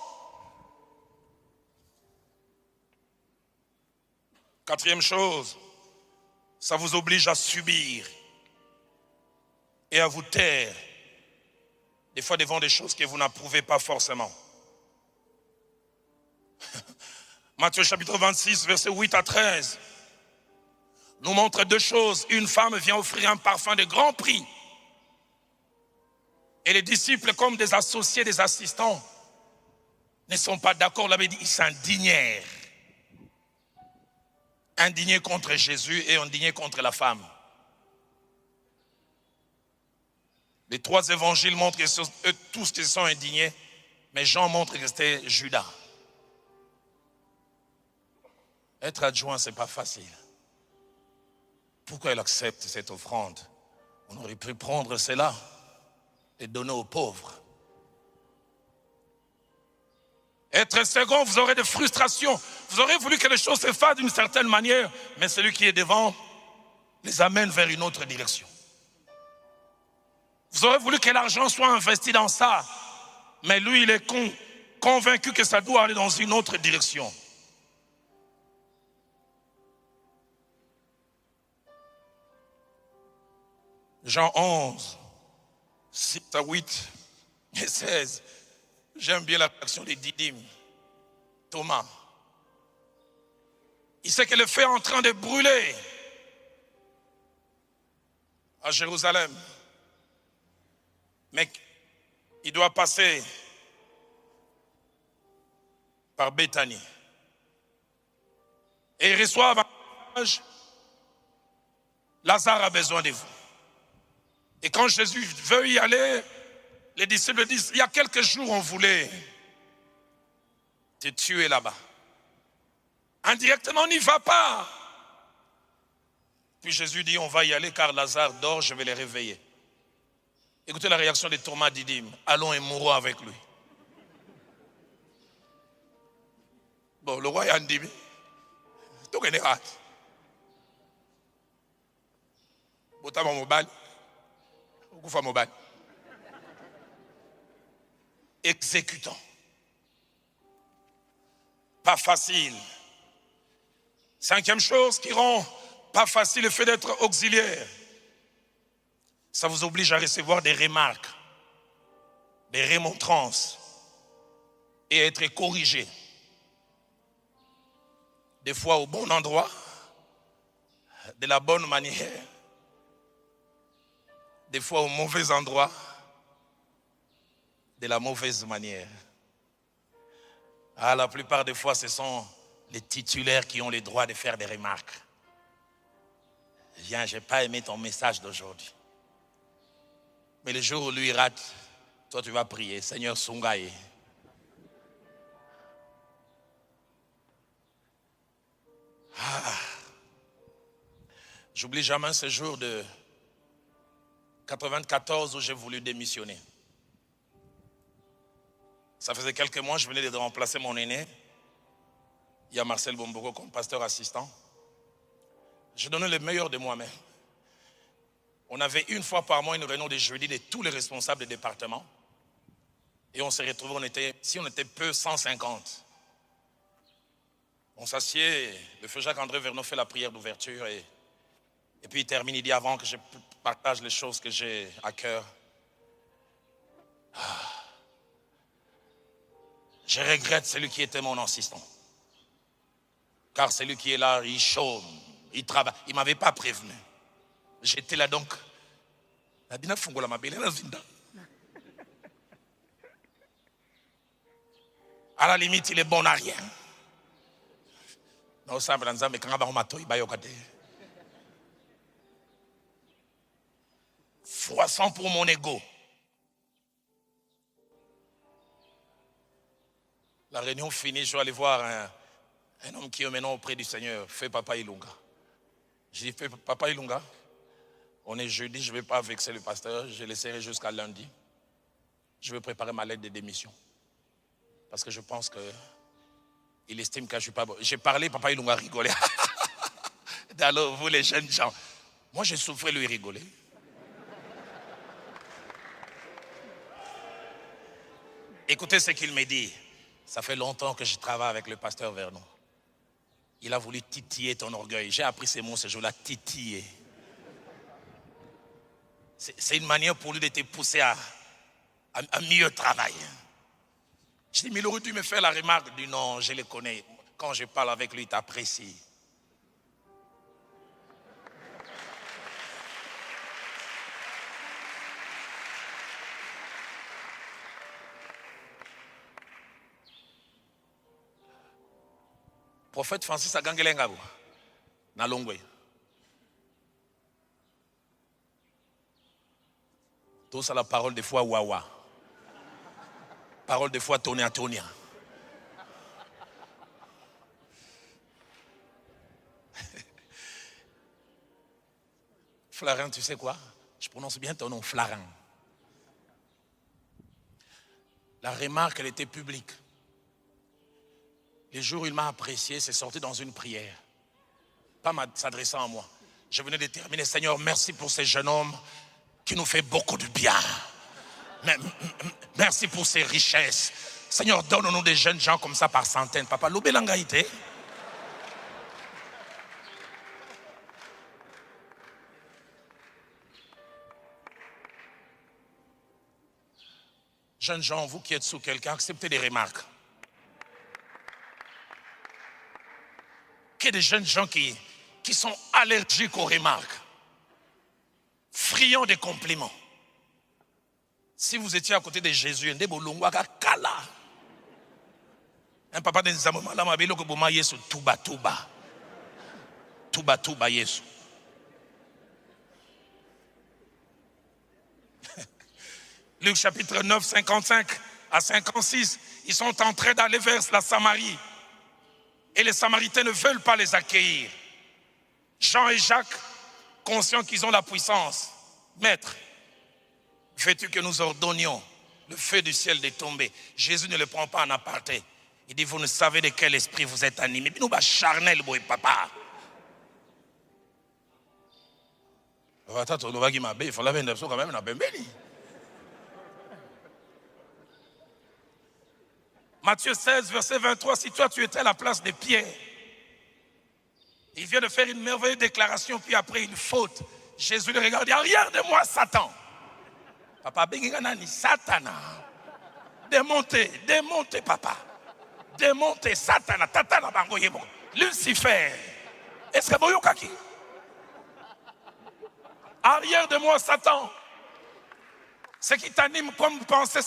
Quatrième chose, ça vous oblige à subir et à vous taire, des fois devant des choses que vous n'approuvez pas forcément. Matthieu chapitre 26, versets 8 à 13, nous montre deux choses. Une femme vient offrir un parfum de grand prix. Et les disciples, comme des associés, des assistants, ne sont pas d'accord. Là, ils s'indignèrent. Indignés contre Jésus et indignés contre la femme. Les trois évangiles montrent que eux tous qui sont indignés, mais Jean montre que c'était Judas. Être adjoint, ce n'est pas facile. Pourquoi il accepte cette offrande? On aurait pu prendre cela et donner aux pauvres. Être second, vous aurez des frustrations. Vous aurez voulu que les choses se fassent d'une certaine manière, mais celui qui est devant les amène vers une autre direction. Vous aurez voulu que l'argent soit investi dans ça, mais lui, il est convaincu que ça doit aller dans une autre direction. Jean 11, 6 à 8 et 16. J'aime bien la réaction de Didyme, Thomas. Il sait que le feu est en train de brûler à Jérusalem. Mais il doit passer par Béthanie. Et il reçoit un message, Lazare a besoin de vous. Et quand Jésus veut y aller, les disciples disent, il y a quelques jours, on voulait te tuer là-bas. Indirectement, on n'y va pas. Puis Jésus dit, on va y aller car Lazare dort, je vais les réveiller. Écoutez la réaction de Thomas Didyme, allons et mourons avec lui. Bon, le roi Yann dit, tout est rare. Botama mobile, Goufa mobile. Exécutant. Pas facile. Cinquième chose qui rend pas facile le fait d'être auxiliaire. Ça vous oblige à recevoir des remarques, des remontrances. et être corrigé. Des fois au bon endroit, de la bonne manière, des fois au mauvais endroit, de la mauvaise manière. La plupart des fois, ce sont les titulaires qui ont le droit de faire des remarques. Viens, je n'ai pas aimé ton message d'aujourd'hui. Mais le jour où lui rate, toi tu vas prier, Seigneur Sungaye. J'oublie jamais ce jour de 94 où j'ai voulu démissionner. Ça faisait quelques mois, je venais de remplacer mon aîné. Il y a Marcel Bomboko comme pasteur assistant. Je donnais le meilleur de moi-même. On avait une fois par mois une réunion de jeudi de tous les responsables des départements. Et on s'est retrouvés, si on était peu, 150. On s'assied, le feu Jacques-André Verneau fait la prière d'ouverture et puis il termine, il dit avant que je partage les choses que j'ai à cœur. Je regrette celui qui était mon assistant. Car celui qui est là, il chôme, il travaille. Il ne m'avait pas prévenu. J'étais là donc. À la limite, il est bon à rien. Non, ça, mais quand on m'a dit, il va y avoir froissant pour mon ego. La réunion finie, je vais aller voir un homme qui est maintenant auprès du Seigneur, fait Papa Ilunga. J'ai dit, Papa Ilunga, on est jeudi, je ne vais pas vexer le pasteur, je laisserai jusqu'à lundi. Je vais préparer ma lettre de démission. Parce que je pense qu'il estime que je ne suis pas bon. J'ai parlé, Papa Ilunga a rigolé. Alors, vous les jeunes gens, moi j'ai souffert lui rigoler. Écoutez ce qu'il me dit. Ça fait longtemps que je travaille avec le pasteur Vernon. Il a voulu titiller ton orgueil. J'ai appris ces mots ce jour-là, titiller. C'est une manière pour lui de te pousser à mieux travailler. Je dis, mais il aurait dû me faire la remarque. Il dit, non, je le connais. Quand je parle avec lui, il t'apprécie. Prophète Francis Agangelengabo, na Longwe. Tout ça la parole des fois Wawa. Parole des fois Tonia Tonia. Flarin, tu sais quoi? Je prononce bien ton nom, Flarin. La remarque, elle était publique. Les jours où il m'a apprécié, c'est sorti dans une prière. Pas s'adressant à moi. Je venais de terminer. Seigneur, merci pour ces jeunes hommes qui nous fait beaucoup de bien. Merci pour ces richesses. Seigneur, donne-nous des jeunes gens comme ça par centaines. Papa, l'oubélangaïté. Jeunes gens, vous qui êtes sous quelqu'un, acceptez des remarques. Qu'il y a des jeunes gens qui sont allergiques aux remarques, friands des compliments. Si vous étiez à côté de Jésus, un papa de Nzamoma, là, ma belle, que vous m'ayez sur tuba tuba. Tuba tuba, Yesu. Luc chapitre 9, 55 à 56, ils sont en train d'aller vers la Samarie. Et les Samaritains ne veulent pas les accueillir. Jean et Jacques, conscients qu'ils ont la puissance, Maître, veux-tu que nous ordonnions le feu du ciel de tomber? Jésus ne le prend pas en aparté. Il dit, vous ne savez de quel esprit vous êtes animés. Mais nous, charnel, boy, papa. Il faut la vendre quand même, Matthieu 16, verset 23, si toi tu étais à la place de Pierre, il vient de faire une merveilleuse déclaration, puis après une faute. Jésus le regarde et dit, arrière de moi, Satan. Papa, Benginana ni Satana. Démontez, démontez, papa. Démontez Satan, Tatana Bango Yebo. Lucifer. Est-ce que vous kaki? Arrière de moi, Satan. Ce qui t'anime comme pensée,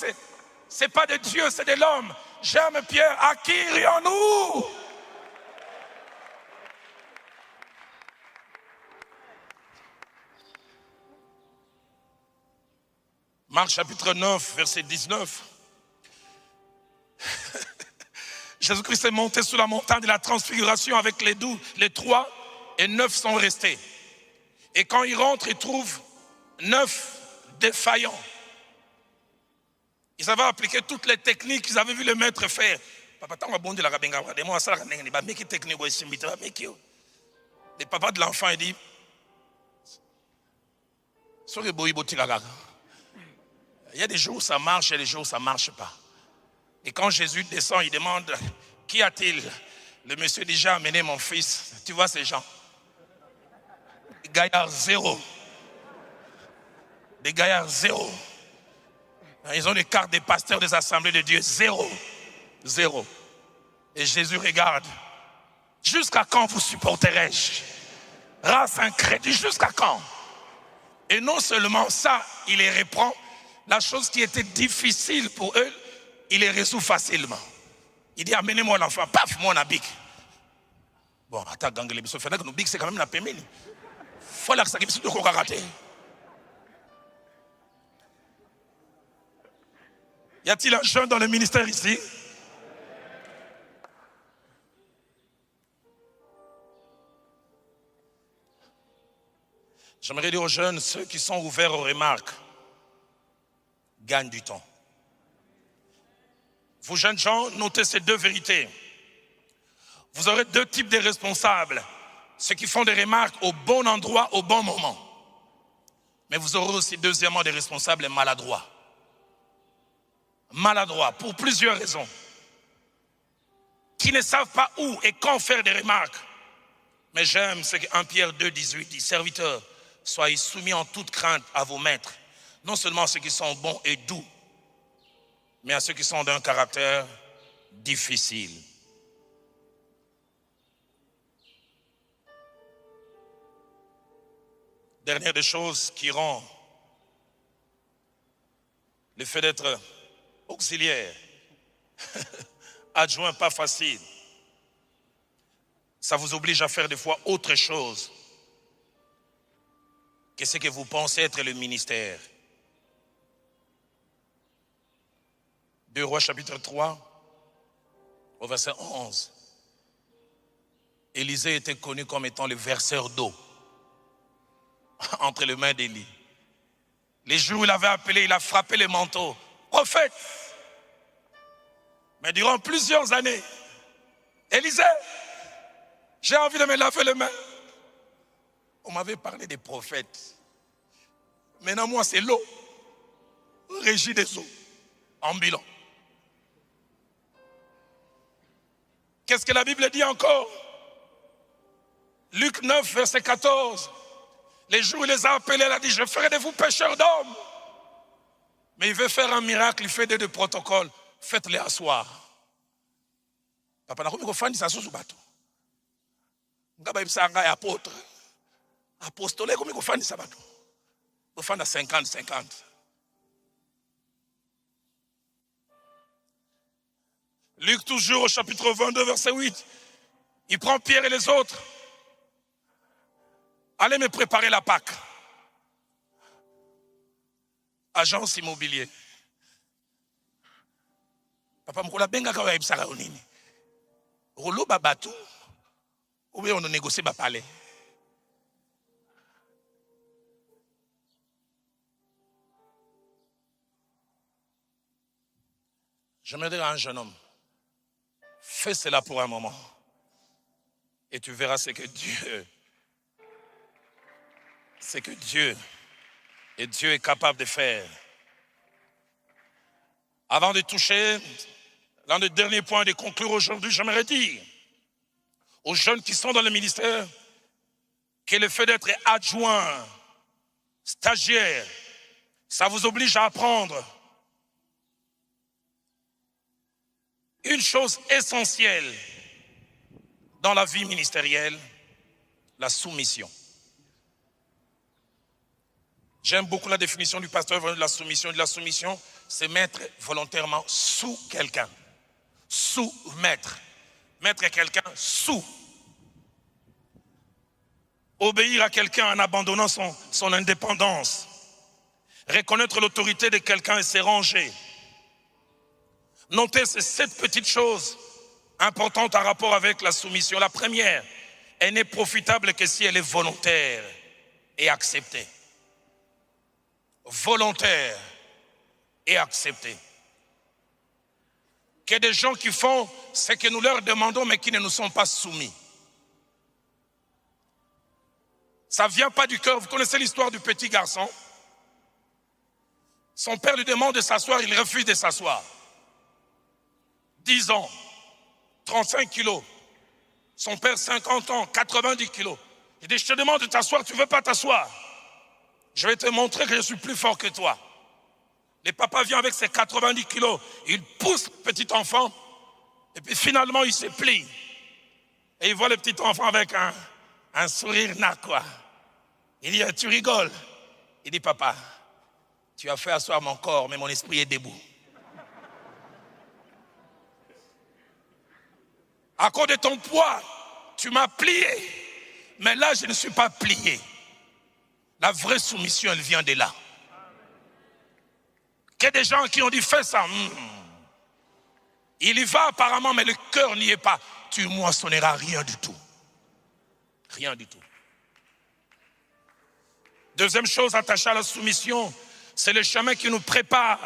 c'est pas de Dieu, c'est de l'homme. J'aime Pierre, à qui irions-nous? Marc chapitre 9, verset 19. Jésus-Christ est monté sur la montagne de la transfiguration avec les 3 et 9 sont restés. Et quand il rentre, il trouve 9 défaillants. Ils avaient appliqué toutes les techniques qu'ils avaient vu le maître faire. Le papa de l'enfant, il dit, il y a des jours où ça marche et des jours où ça ne marche pas. Et quand Jésus descend, il demande, qu'y a-t-il? Le monsieur dit, j'ai amené mon fils. Tu vois ces gens? Des gaillards zéro. Des gaillards zéro. Ils ont les cartes des pasteurs des assemblées de Dieu. Zéro. Zéro. Et Jésus regarde. Jusqu'à quand vous supporterai-je? Race incrédule, jusqu'à quand? Et non seulement ça, il les reprend. La chose qui était difficile pour eux, il les résout facilement. Il dit, amenez-moi l'enfant. Paf, mon abic. Bon, attends, gang, les bisous, c'est quand même la pémine. Faut là que ça qui de rater. Y a-t-il un jeune dans le ministère ici? J'aimerais dire aux jeunes, ceux qui sont ouverts aux remarques, gagnent du temps. Vous jeunes gens, notez ces 2 vérités. Vous aurez 2 types de responsables. Ceux qui font des remarques au bon endroit, au bon moment. Mais vous aurez aussi deuxièmement des responsables maladroits. Maladroits pour plusieurs raisons. Qui ne savent pas où et quand faire des remarques. Mais j'aime ce que 1 Pierre 2, 18 dit. Serviteurs, soyez soumis en toute crainte à vos maîtres. Non seulement à ceux qui sont bons et doux, mais à ceux qui sont d'un caractère difficile. Dernière des choses qui rend le fait d'être auxiliaire, adjoint pas facile. Ça vous oblige à faire des fois autre chose que ce que vous pensez être le ministère. 2 Rois chapitre 3, au verset 11. Élisée était connu comme étant le verseur d'eau entre les mains d'Élie. Les jours où il avait appelé, il a frappé les manteaux. Prophète! Mais durant plusieurs années, Élisée, j'ai envie de me laver les mains. On m'avait parlé des prophètes. Maintenant, moi, c'est l'eau. Régie des eaux. Ambulant. Qu'est-ce que la Bible dit encore? Luc 9, verset 14. Les jours où il les a appelés, il a dit, je ferai de vous pêcheurs d'hommes. Mais il veut faire un miracle, il fait des protocoles. Faites-les asseoir. Papa, n'a pas fait ça sous bateau. Ngaba ibsanga ya apôtre. Apostole comme il fait ça bateau. Il fait 50-50. Luc toujours au chapitre 22, verset 8. Il prend Pierre et les autres. Allez me préparer la Pâque. Agence immobilier. Papa mkola benga kawa ibsaka onini. Rolo babatou. Ou bien on a négocié ba palais. Je me dirais à un jeune homme, fais cela pour un moment. Et tu verras ce que Dieu est capable de faire. Avant de toucher l'un des derniers points de conclure aujourd'hui, j'aimerais dire aux jeunes qui sont dans le ministère que le fait d'être adjoint, stagiaire, ça vous oblige à apprendre une chose essentielle dans la vie ministérielle, la soumission. J'aime beaucoup la définition du pasteur de la soumission. De la soumission, c'est mettre volontairement sous quelqu'un. Sous-mettre. Mettre quelqu'un sous. Obéir à quelqu'un en abandonnant son indépendance. Reconnaître l'autorité de quelqu'un et se ranger. Notez ces 7 petites choses importantes en rapport avec la soumission. La première, elle n'est profitable que si elle est volontaire et acceptée. Volontaire et acceptée. Qu'il y a des gens qui font ce que nous leur demandons mais qui ne nous sont pas soumis. Ça ne vient pas du cœur. Vous connaissez l'histoire du petit garçon? Son père lui demande de s'asseoir, il refuse de s'asseoir. 10 ans, 35 kilos. Son père, 50 ans, 90 kilos. Il dit, je te demande de t'asseoir, tu ne veux pas t'asseoir. Je vais te montrer que je suis plus fort que toi. Le papa vient avec ses 90 kilos, il pousse le petit enfant, et puis finalement il se plie. Et il voit le petit enfant avec un sourire narquois. Il dit, tu rigoles. Il dit, papa, tu as fait asseoir mon corps, mais mon esprit est debout. À cause de ton poids, tu m'as plié. Mais là, je ne suis pas plié. La vraie soumission, elle vient de là. Il y a des gens qui ont dit, fais ça. Il y va apparemment, mais le cœur n'y est pas. Tu moissonneras rien du tout. Rien du tout. Deuxième chose attachée à la soumission, c'est le chemin qui nous prépare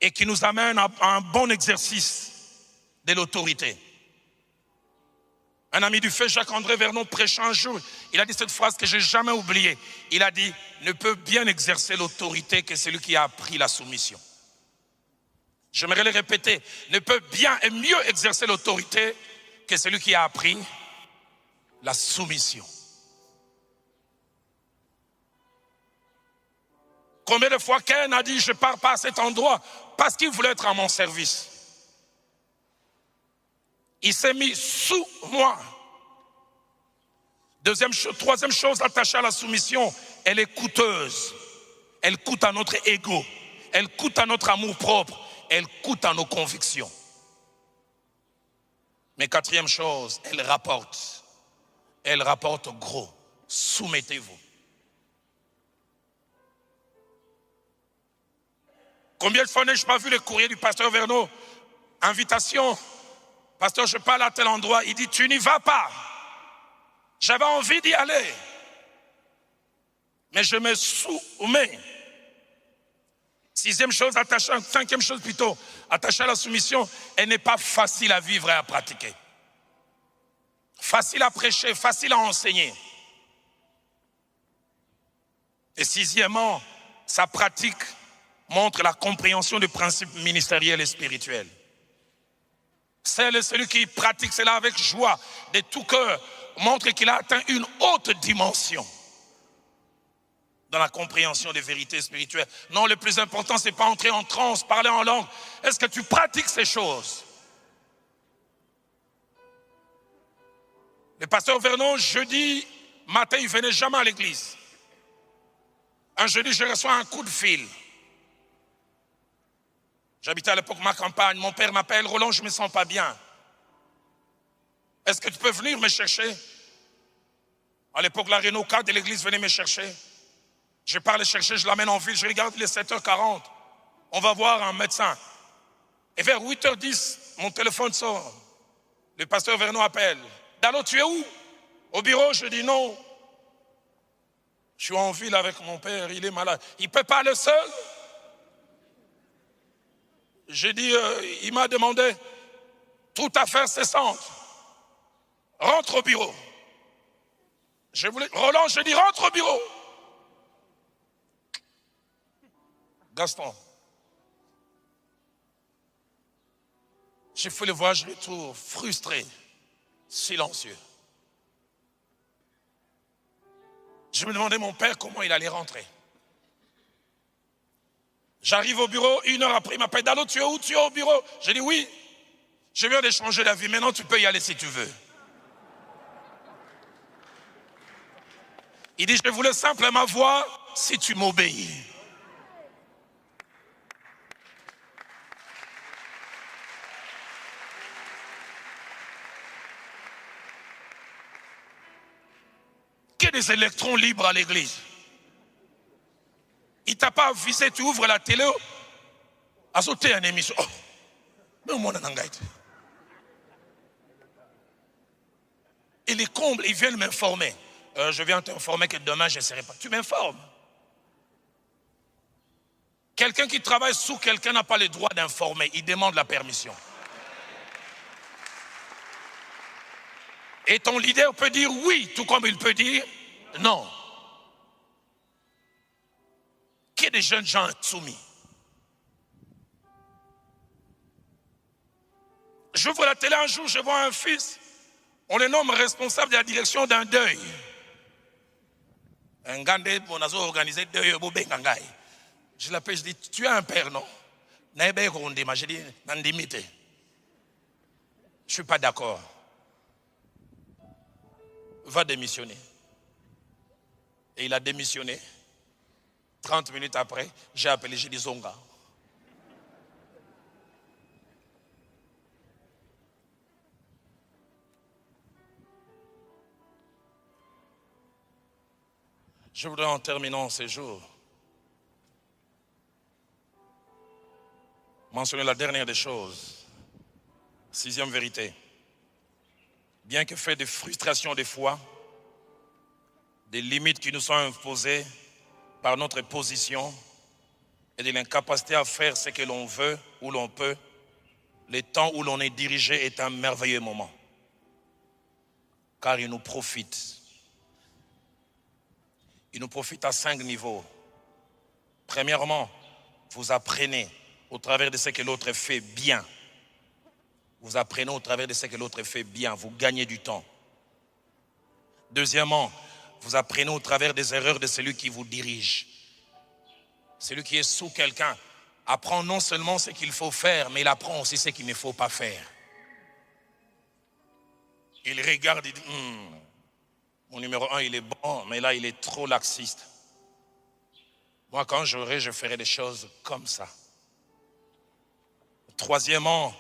et qui nous amène à un bon exercice de l'autorité. Un ami du feu, Jacques-André Vernon, prêchant un jour, il a dit cette phrase que je n'ai jamais oubliée. Il a dit, ne peut bien exercer l'autorité que celui qui a appris la soumission. J'aimerais le répéter, ne peut bien et mieux exercer l'autorité que celui qui a appris la soumission. Combien de fois Cain a dit, je ne pars pas à cet endroit parce qu'il voulait être à mon service. Il s'est mis sous moi. Troisième chose attachée à la soumission, elle est coûteuse. Elle coûte à notre ego. Elle coûte à notre amour propre. Elle coûte à nos convictions. Mais quatrième chose, elle rapporte. Elle rapporte gros. Soumettez-vous. Combien de fois n'ai-je pas vu le courrier du pasteur Vernon? Invitation. Pasteur, je parle à tel endroit. Il dit, tu n'y vas pas. J'avais envie d'y aller. Mais je me soumets. Cinquième chose plutôt, attachée à la soumission, elle n'est pas facile à vivre et à pratiquer. Facile à prêcher, facile à enseigner. Et sixièmement, sa pratique montre la compréhension des principes ministériels et spirituels. Celui qui pratique cela avec joie, de tout cœur, montre qu'il a atteint une haute dimension dans la compréhension des vérités spirituelles. Non, le plus important, ce n'est pas entrer en transe, parler en langue. Est-ce que tu pratiques ces choses? Le pasteur Vernon, jeudi matin, il ne venait jamais à l'église. Un jeudi, je reçois un coup de fil. J'habitais à l'époque ma campagne. Mon père m'appelle, Roland, je ne me sens pas bien. Est-ce que tu peux venir me chercher? À l'époque, la Renault 4 de l'église venait me chercher. Je pars le chercher, je l'amène en ville, je regarde les 7h40. On va voir un médecin. Et vers 8h10, mon téléphone sort. Le pasteur Vernon appelle. Dalo, tu es où? Au bureau, je dis non. Je suis en ville avec mon père, il est malade. Il ne peut pas aller seul. J'ai dit, il m'a demandé toute affaire cessante. Rentre au bureau. Roland, je dis rentre au bureau. Gaston. J'ai fait le voyage retour, frustré, silencieux. Je me demandais mon père comment il allait rentrer. J'arrive au bureau, 1 heure après, il m'appelle, Dalo, tu es où? Tu es au bureau? J'ai dit oui. Je viens de changer d'avis, maintenant tu peux y aller si tu veux. Il dit, je voulais simplement voir si tu m'obéis. Qu'il y ait des électrons libres à l'église. Il t'a pas avisé, tu ouvres la télé, à sauter une émission. Oh, mais au monde en anglais. Et les combles, ils viennent m'informer. Je viens t'informer que demain, je ne serai pas. Tu m'informes. Quelqu'un qui travaille sous quelqu'un n'a pas le droit d'informer. Il demande la permission. Et ton leader peut dire oui, tout comme il peut dire non. Qu'il y ait des jeunes gens soumis. J'ouvre la télé un jour, je vois un fils. On le nomme responsable de la direction d'un deuil. Un gars on a organisé deuil. Je l'appelle, je dis, tu es un père, non? Je dis, je ne suis pas d'accord. Va démissionner. Et il a démissionné. 30 minutes après, j'ai appelé, j'ai dit Zonga. Je voudrais en terminant ces jours mentionner la dernière des choses. 6e vérité. Bien que fait de frustrations des fois, des limites qui nous sont imposées par notre position et de l'incapacité à faire ce que l'on veut ou l'on peut, le temps où l'on est dirigé est un merveilleux moment. Car il nous profite. Il nous profite à 5 niveaux. Premièrement, vous apprenez au travers de ce que l'autre fait bien. Vous apprenez au travers de ce que l'autre fait bien. Vous gagnez du temps. Deuxièmement, vous apprenez au travers des erreurs de celui qui vous dirige. Celui qui est sous quelqu'un apprend non seulement ce qu'il faut faire, mais il apprend aussi ce qu'il ne faut pas faire. Il regarde et dit, mon numéro 1, il est bon, mais là, il est trop laxiste. Moi, quand j'aurai, je ferai des choses comme ça. Troisièmement,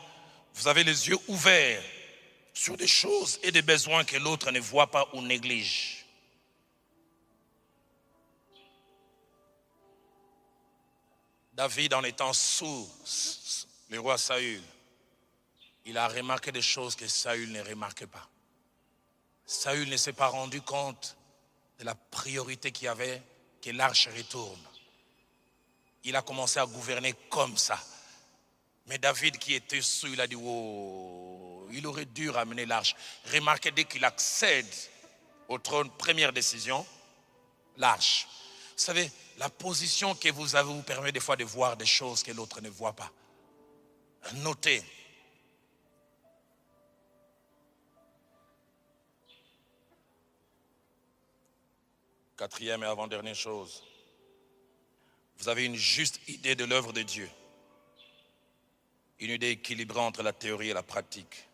vous avez les yeux ouverts sur des choses et des besoins que l'autre ne voit pas ou néglige. David, en étant sous le roi Saül, il a remarqué des choses que Saül ne remarquait pas. Saül ne s'est pas rendu compte de la priorité qu'il y avait, que l'arche retourne. Il a commencé à gouverner comme ça. Mais David qui était sous, il a dit, oh, il aurait dû ramener l'arche. Remarquez, dès qu'il accède au trône, première décision, l'arche. Vous savez, la position que vous avez vous permet des fois de voir des choses que l'autre ne voit pas. Notez. Quatrième et avant-dernière chose. Vous avez une juste idée de l'œuvre de Dieu. Une idée équilibrée entre la théorie et la pratique.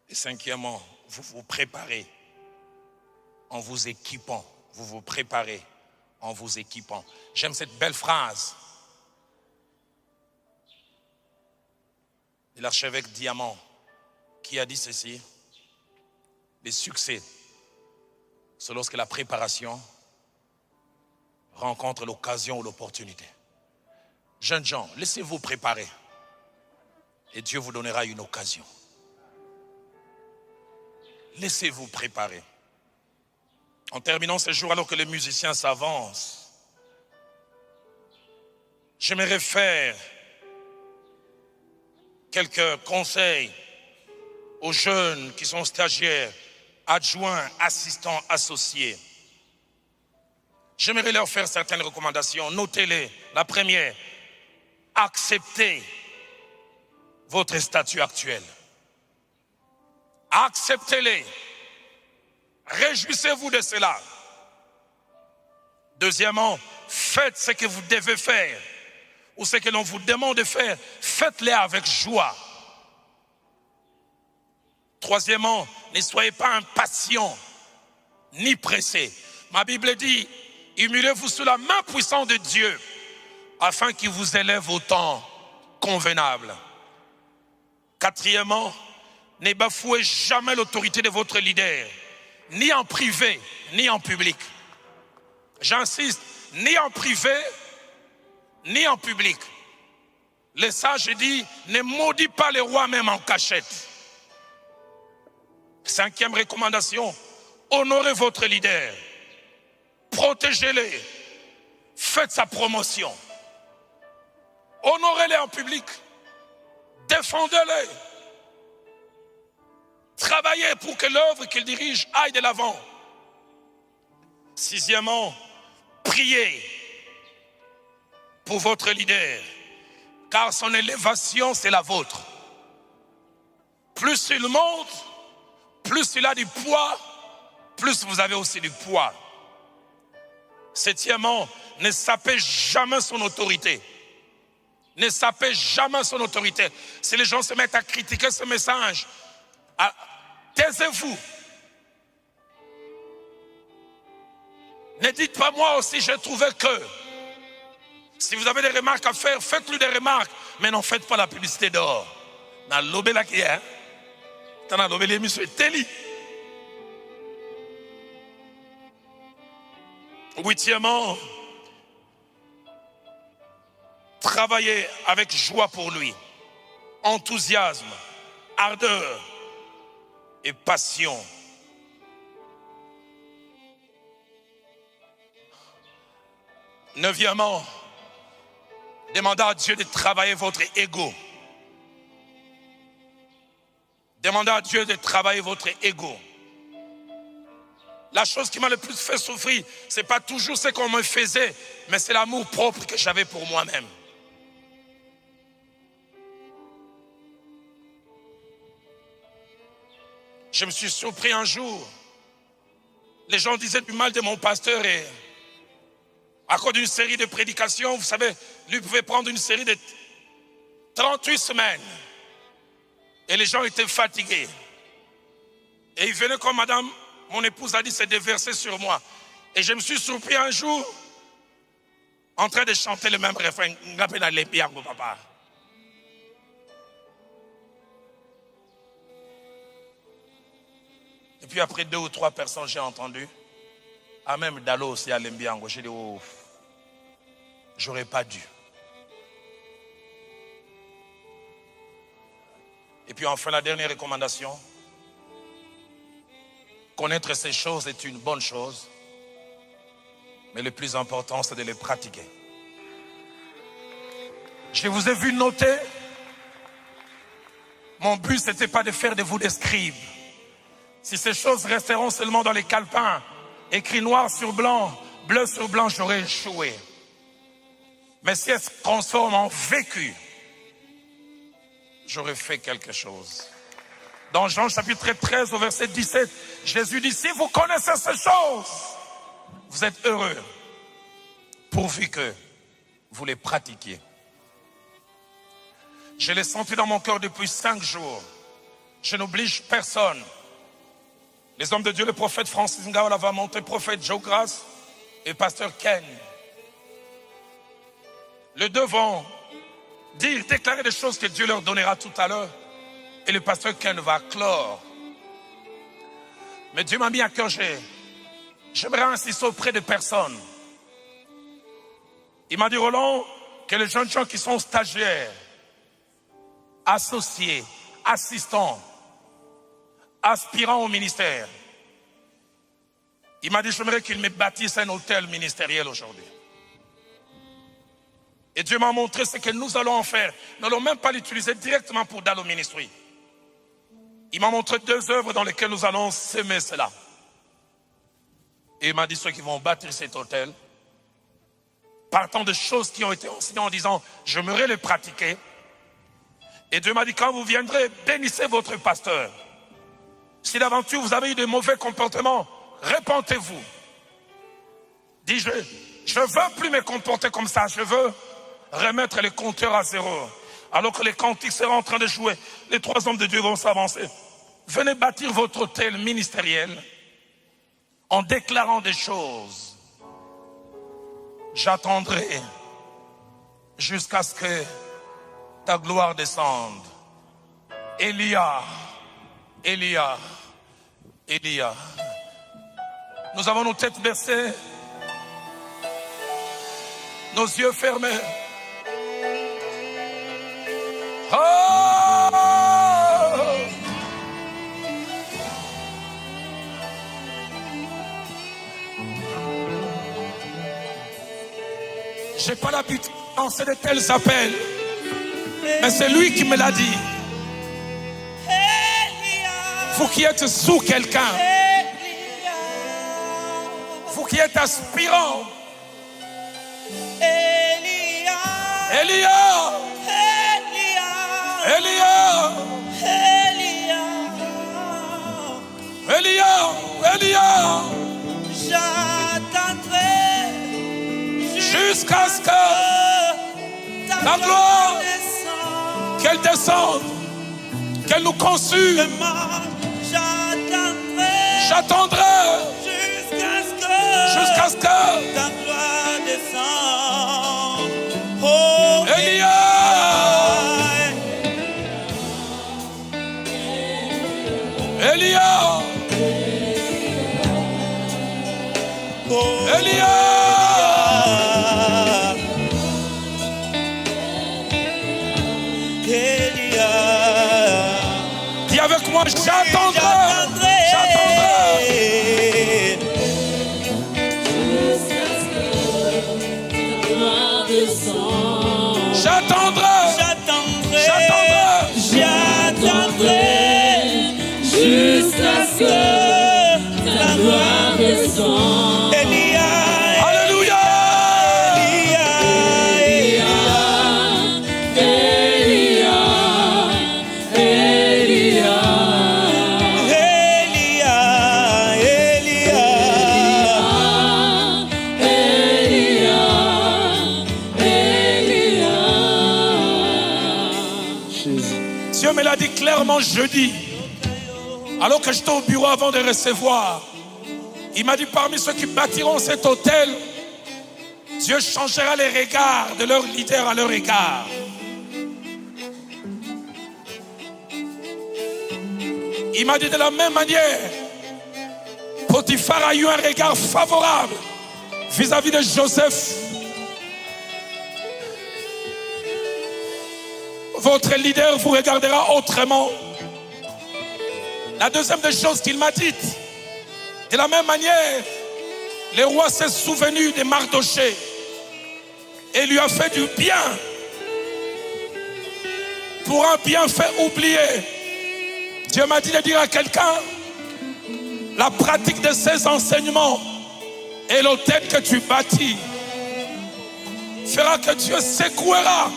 Et cinquièmement, vous vous préparez en vous équipant. Vous vous préparez en vous équipant. J'aime cette belle phrase de l'archevêque Diamant qui a dit ceci: les succès, c'est lorsque la préparation rencontre l'occasion ou l'opportunité. Jeunes gens, laissez-vous préparer et Dieu vous donnera une occasion. Laissez-vous préparer. En terminant ce jour, alors que les musiciens s'avancent, j'aimerais faire quelques conseils aux jeunes qui sont stagiaires, adjoints, assistants, associés. J'aimerais leur faire certaines recommandations. Notez-les. La première, acceptez votre statut actuel. Acceptez-les. Réjouissez-vous de cela. Deuxièmement, faites ce que vous devez faire, ou ce que l'on vous demande de faire, faites-les avec joie. Troisièmement, ne soyez pas impatients, ni pressés. Ma Bible dit, humiliez-vous sous la main puissante de Dieu, afin qu'il vous élève au temps convenable. Quatrièmement, ne bafouez jamais l'autorité de votre leader, ni en privé, ni en public. J'insiste, ni en privé, ni en public. Le sage dit, ne maudis pas le roi même en cachette. Cinquième recommandation, honorez votre leader, protégez-le, faites sa promotion. Honorez-le en public, défendez-le. Travaillez pour que l'œuvre qu'il dirige aille de l'avant. Sixièmement, priez pour votre leader, car son élévation, c'est la vôtre. Plus il monte, plus il a du poids, plus vous avez aussi du poids. Septièmement, ne sapez jamais son autorité. Ne sapez jamais son autorité. Si les gens se mettent à critiquer ce message, taisez-vous. Ne dites pas moi aussi j'ai trouvé que. Si vous avez des remarques à faire, faites-lui des remarques, mais n'en faites pas la publicité dehors. Dans l'obé là qui est, dans l'obé les monsieur Teli. Huitièmement, travaillez avec joie pour lui, enthousiasme, ardeur et passion. Neuvièmement, demandez à Dieu de travailler votre ego. Demandez à Dieu de travailler votre ego. La chose qui m'a le plus fait souffrir, ce n'est pas toujours ce qu'on me faisait, mais c'est l'amour propre que j'avais pour moi-même. Je me suis surpris un jour. Les gens disaient du mal de mon pasteur et à cause d'une série de prédications, vous savez, lui pouvait prendre une série de 38 semaines. Et les gens étaient fatigués. Et ils venaient comme madame, mon épouse a dit, se déverser sur moi. Et je me suis surpris un jour en train de chanter le même refrain. Papa. Et puis après 2 ou 3 personnes, j'ai entendu. Ah, même Dalo aussi à l'Embiango. J'ai dit, oh, j'aurais pas dû. Et puis enfin, la dernière recommandation. Connaître ces choses est une bonne chose. Mais le plus important, c'est de les pratiquer. Je vous ai vu noter. Mon but, ce n'était pas de faire de vous des scribes. Si ces choses resteront seulement dans les calepins, écrit noir sur blanc, bleu sur blanc, j'aurais échoué. Mais si elles se transforment en vécu, j'aurais fait quelque chose. Dans Jean chapitre 13 au verset 17, Jésus dit, si vous connaissez ces choses, vous êtes heureux, pourvu que vous les pratiquiez. Je l'ai senti dans mon cœur depuis 5 jours. Je n'oblige personne. Les hommes de Dieu, le prophète Francis Ngaola va monter, prophète Joe Grace et pasteur Ken. Les deux vont déclarer des choses que Dieu leur donnera tout à l'heure. Et le pasteur Ken va clore. Mais Dieu m'a mis à cœur, j'aimerais insister auprès de personnes. Il m'a dit, Roland, que les jeunes gens qui sont stagiaires, associés, assistants, aspirant au ministère. Il m'a dit, j'aimerais qu'il me bâtisse un hôtel ministériel aujourd'hui. Et Dieu m'a montré ce que nous allons en faire. Nous n'allons même pas l'utiliser directement pour Dalo Ministry. Il m'a montré 2 œuvres dans lesquelles nous allons semer cela. Et il m'a dit, ceux qui vont bâtir cet hôtel, partant de choses qui ont été enseignées en disant, j'aimerais les pratiquer. Et Dieu m'a dit, quand vous viendrez, bénissez votre pasteur. Si d'aventure vous avez eu de mauvais comportements, répentez-vous. Dis-je, Je ne veux plus me comporter comme ça. Je veux remettre les compteurs à zéro. Alors que les cantiques seront en train de jouer, les 3 hommes de Dieu vont s'avancer. Venez bâtir votre hôtel ministériel en déclarant des choses. J'attendrai jusqu'à ce que ta gloire descende. Élia, Élia, Élia. Nous avons nos têtes baissées, nos yeux fermés. Oh! J'ai pas l'habitude de lancer de tels appels, mais c'est lui qui me l'a dit. Vous qui êtes sous quelqu'un, vous qui êtes aspirant, Élia, Élia, Élia, Élia, j'attendrai jusqu'à ce que ta gloire, qu'elle descende, qu'elle nous consume. J'attendrai jusqu'à ce que ta gloire descende. Oh, Élia, Élia, oh, Élia. Dis avec moi, j'attendrai. Jusqu'à ce que ta gloire descende. Élia, Alléluia. Élia, Élia, Élia, Élia, Élia, Dieu me l'a dit clairement jeudi. Alors que j'étais au bureau avant de recevoir, il m'a dit parmi ceux qui bâtiront cet hôtel, Dieu changera les regards de leur leader à leur égard. Il m'a dit de la même manière, Potiphar a eu un regard favorable vis-à-vis de Joseph. Votre leader vous regardera autrement. La deuxième des choses qu'il m'a dites, de la même manière, le roi s'est souvenu de Mardochée et lui a fait du bien pour un bienfait oublié. Dieu m'a dit de dire à quelqu'un, la pratique de ces enseignements et l'autel que tu bâtis fera que Dieu secouera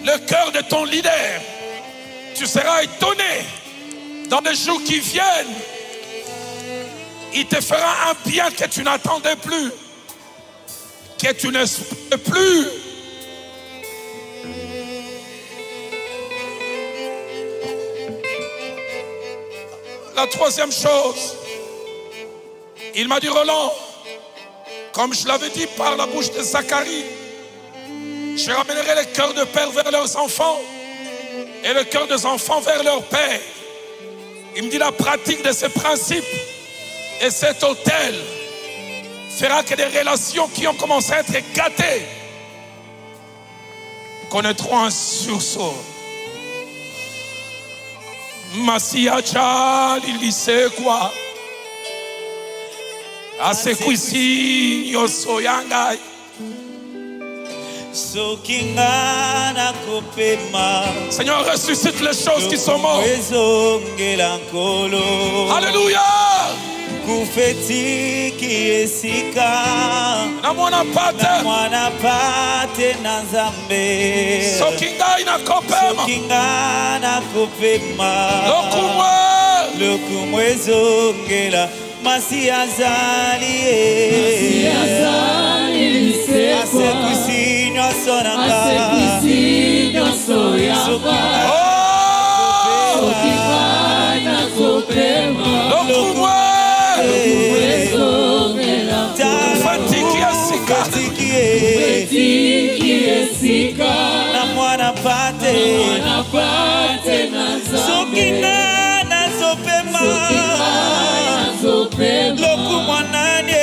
le cœur de ton leader. Tu seras étonné. Dans les jours qui viennent, il te fera un bien que tu n'attendais plus, que tu n'espérais plus. La troisième chose, il m'a dit, Roland, comme je l'avais dit par la bouche de Zacharie, je ramènerai le cœur de père vers leurs enfants et le cœur des enfants vers leur père. Il me dit la pratique de ces principes et cet autel fera que des relations qui ont commencé à être gâtées connaîtront un sursaut. Masiacha lilise quoi asekwisi yosoyanga. Seigneur, ressuscite les choses qui sont mortes. Alléluia. Namwana pate sokinga inakopema lokumwe Masiazali asekwisi nyonso na nga na mwana pate soki nga nazopema loku mwanani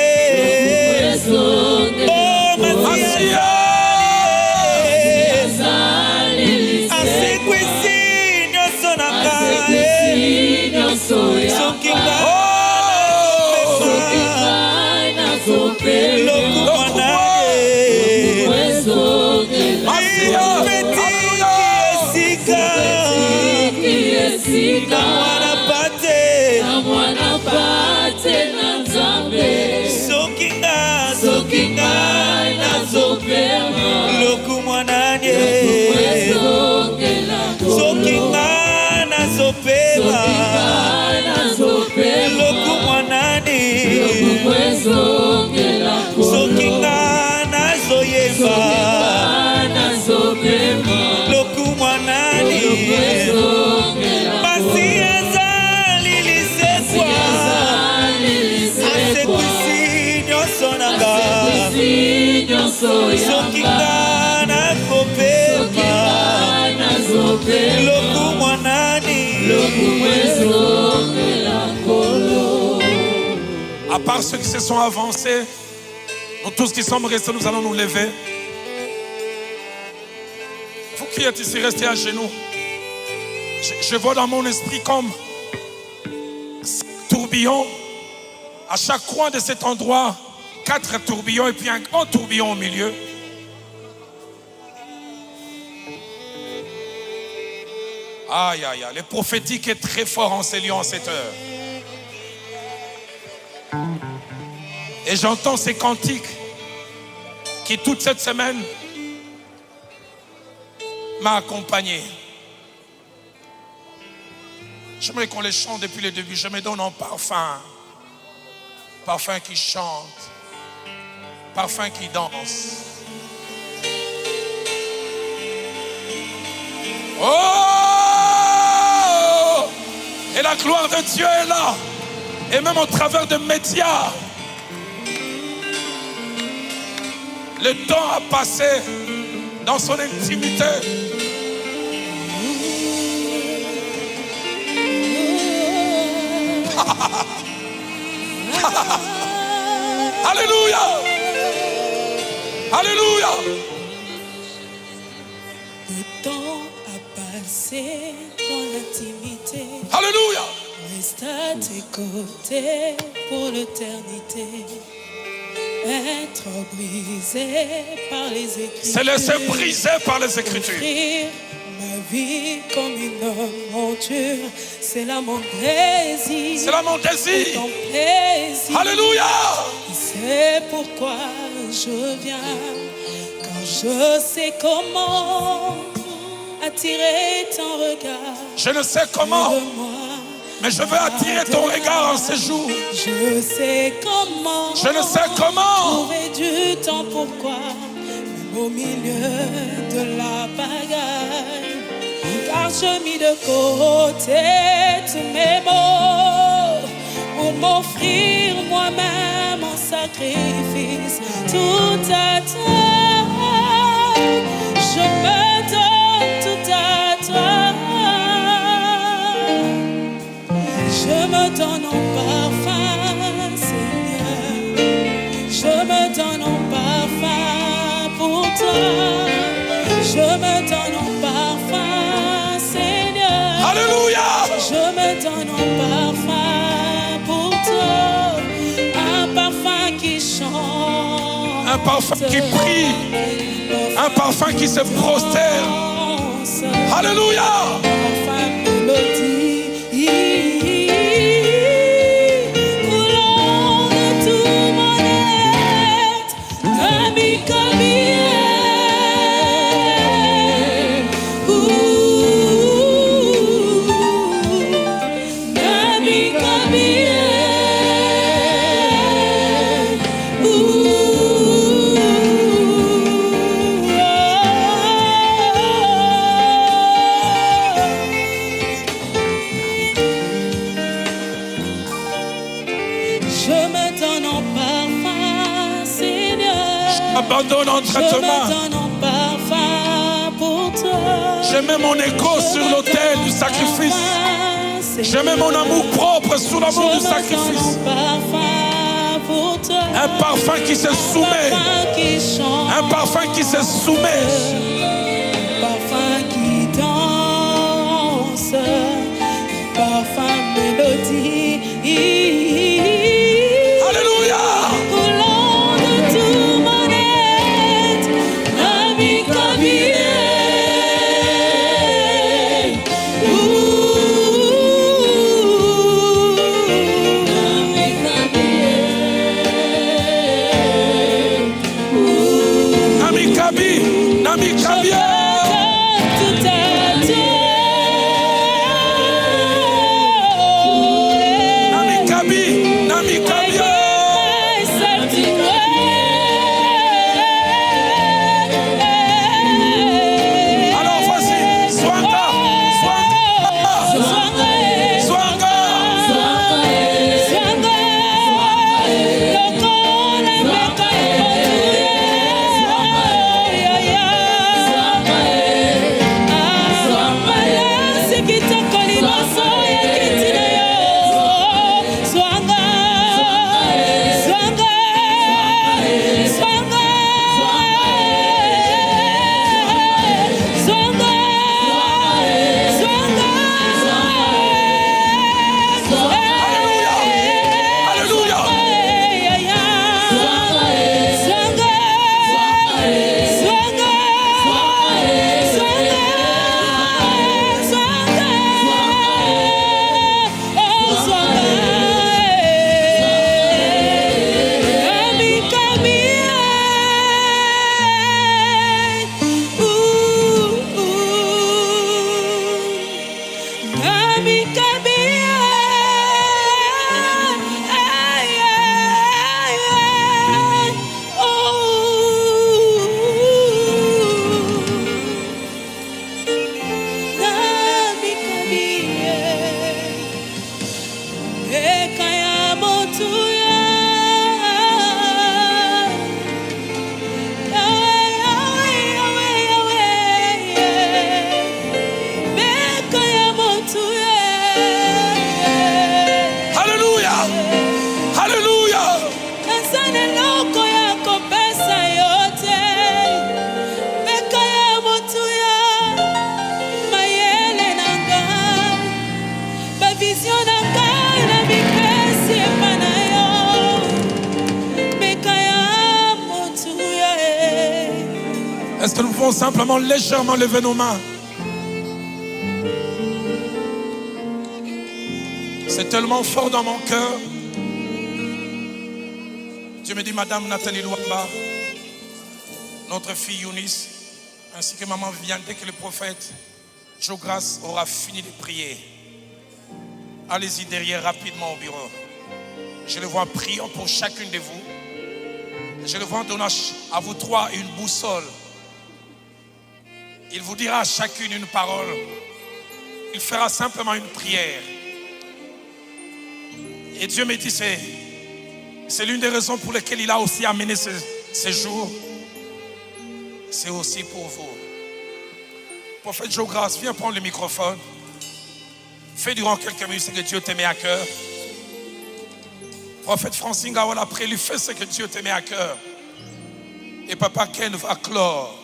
Masia asekwisi nyonso na nga soki nga nazopema loku mwanani na mwana pate soki nga nazopema loku mwanani soki nga nazopema loku mwanani soki nga nazoyemba loku mwanani basi azali lisekwa asekwisi nyonso na nga soki nga nakopema loku mwanani. À part ceux qui se sont avancés, nous tous qui sommes restés, nous allons nous lever. Vous qui êtes ici, restez à genoux. Je vois dans mon esprit comme tourbillon. À chaque coin de cet endroit, 4 tourbillons et puis un grand tourbillon au milieu. Aïe, aïe, aïe. Le prophétique est très fort en ces lieux, en cette heure. Et j'entends ces cantiques qui, toute cette semaine, m'a accompagné. J'aimerais qu'on les chante depuis le début. Je me donne en parfum. Parfum qui chante. Parfum qui danse. Oh! Et la gloire de Dieu est là. Et même au travers de médias. Le temps a passé dans son intimité. Alléluia. Alléluia. Le temps a passé dans l'intimité. Alléluia. Reste à tes côtés pour l'éternité. Être brisé par les Écritures. Se laisser briser par les Écritures. Offrir ma vie comme une monture. C'est là mon désir. C'est là mon désir. Ton plaisir. Alléluia. C'est pourquoi je viens. Quand je sais comment attirer ton regard. Je ne sais comment, mais je veux attirer ton regard en ces jours. Je sais comment. Je ne sais comment. Trouver du temps, pourquoi même au milieu de la bagaille. Car je mis de côté tous mes mots pour m'offrir moi-même en sacrifice. Tout à toi, je me donne tout à toi. Je me donne en parfum, Seigneur. Je me donne en parfum pour toi. Je me donne en parfum, Seigneur. Alléluia. Je me donne en parfum pour toi. Un parfum qui chante. Un parfum qui prie. Un parfum qui se prosterne. Alléluia. Un parfum mélodie. m'abandonne en Je traitement. me donne en parfum pour toi. Je mets mon égo sur l'autel du sacrifice. Je mets mon amour propre sous l'amour du sacrifice. Un parfum qui se soumet. Un parfum qui se soumet. Un parfum qui danse. Un parfum mélodie. Alléluia. Coulant de tout mon être. Ami Kabi. Nami Kabia. Nami Kabi, Nami Kabia. Alors voici, Swanga, Swanga, Swanga. Est-ce que nous pouvons simplement légèrement lever nos mains? C'est tellement fort dans mon cœur. Dieu me dit, Madame Nathalie Louamba, notre fille Eunice, ainsi que maman Viviane, dès que le prophète Jogras aura fini de prier, allez-y derrière rapidement au bureau. Je le vois priant pour chacune de vous. Je le vois donner à vous trois une boussole. Il vous dira à chacune une parole. Il fera simplement une prière. Et Dieu me dit, c'est l'une des raisons pour lesquelles il a aussi amené ces jours. C'est aussi pour vous. Prophète Jogras, viens prendre le microphone. Fais durant quelques minutes ce que Dieu te met à cœur. Prophète Francine Gawal, après lui, fais ce que Dieu te met à cœur. Et Papa Ken va clore.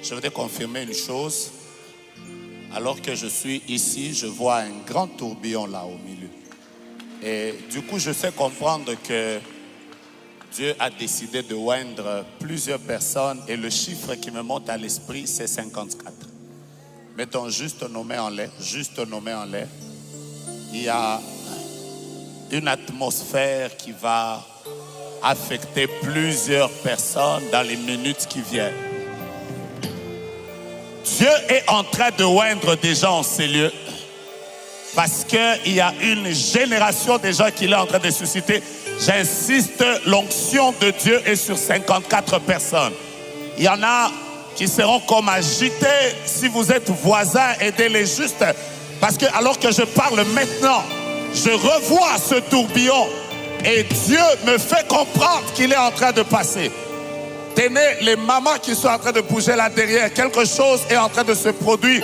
Je voudrais confirmer une chose. Alors que je suis ici, je vois un grand tourbillon là au milieu. Et du coup, je sais comprendre que Dieu a décidé de oindre plusieurs personnes et le chiffre qui me monte à l'esprit, c'est 54. Mettons juste nos mains en l'air, juste nos mains en l'air. Il y a une atmosphère qui va affecter plusieurs personnes dans les minutes qui viennent. Dieu est en train de oindre des gens en ces lieux parce qu'il y a une génération de gens qu'il est en train de susciter. J'insiste, l'onction de Dieu est sur 54 personnes. Il y en a qui seront comme agités. Si vous êtes voisins, aidez-les juste. Parce que alors que je parle maintenant, je revois ce tourbillon Et Dieu me fait comprendre qu'il est en train de passer. Tenez, les mamans qui sont en train de bouger là derrière, quelque chose est en train de se produire.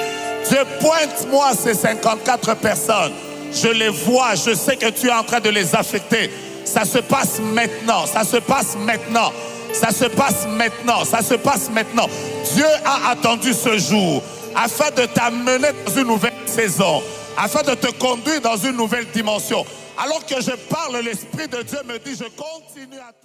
Dieu, pointe-moi ces 54 personnes. Je les vois, je sais que tu es en train de les affecter. Ça se passe maintenant, ça se passe maintenant. Ça se passe maintenant, ça se passe maintenant. Dieu a attendu ce jour afin de t'amener dans une nouvelle saison, afin de te conduire dans une nouvelle dimension. Alors que je parle, l'Esprit de Dieu me dit, je continue à tout.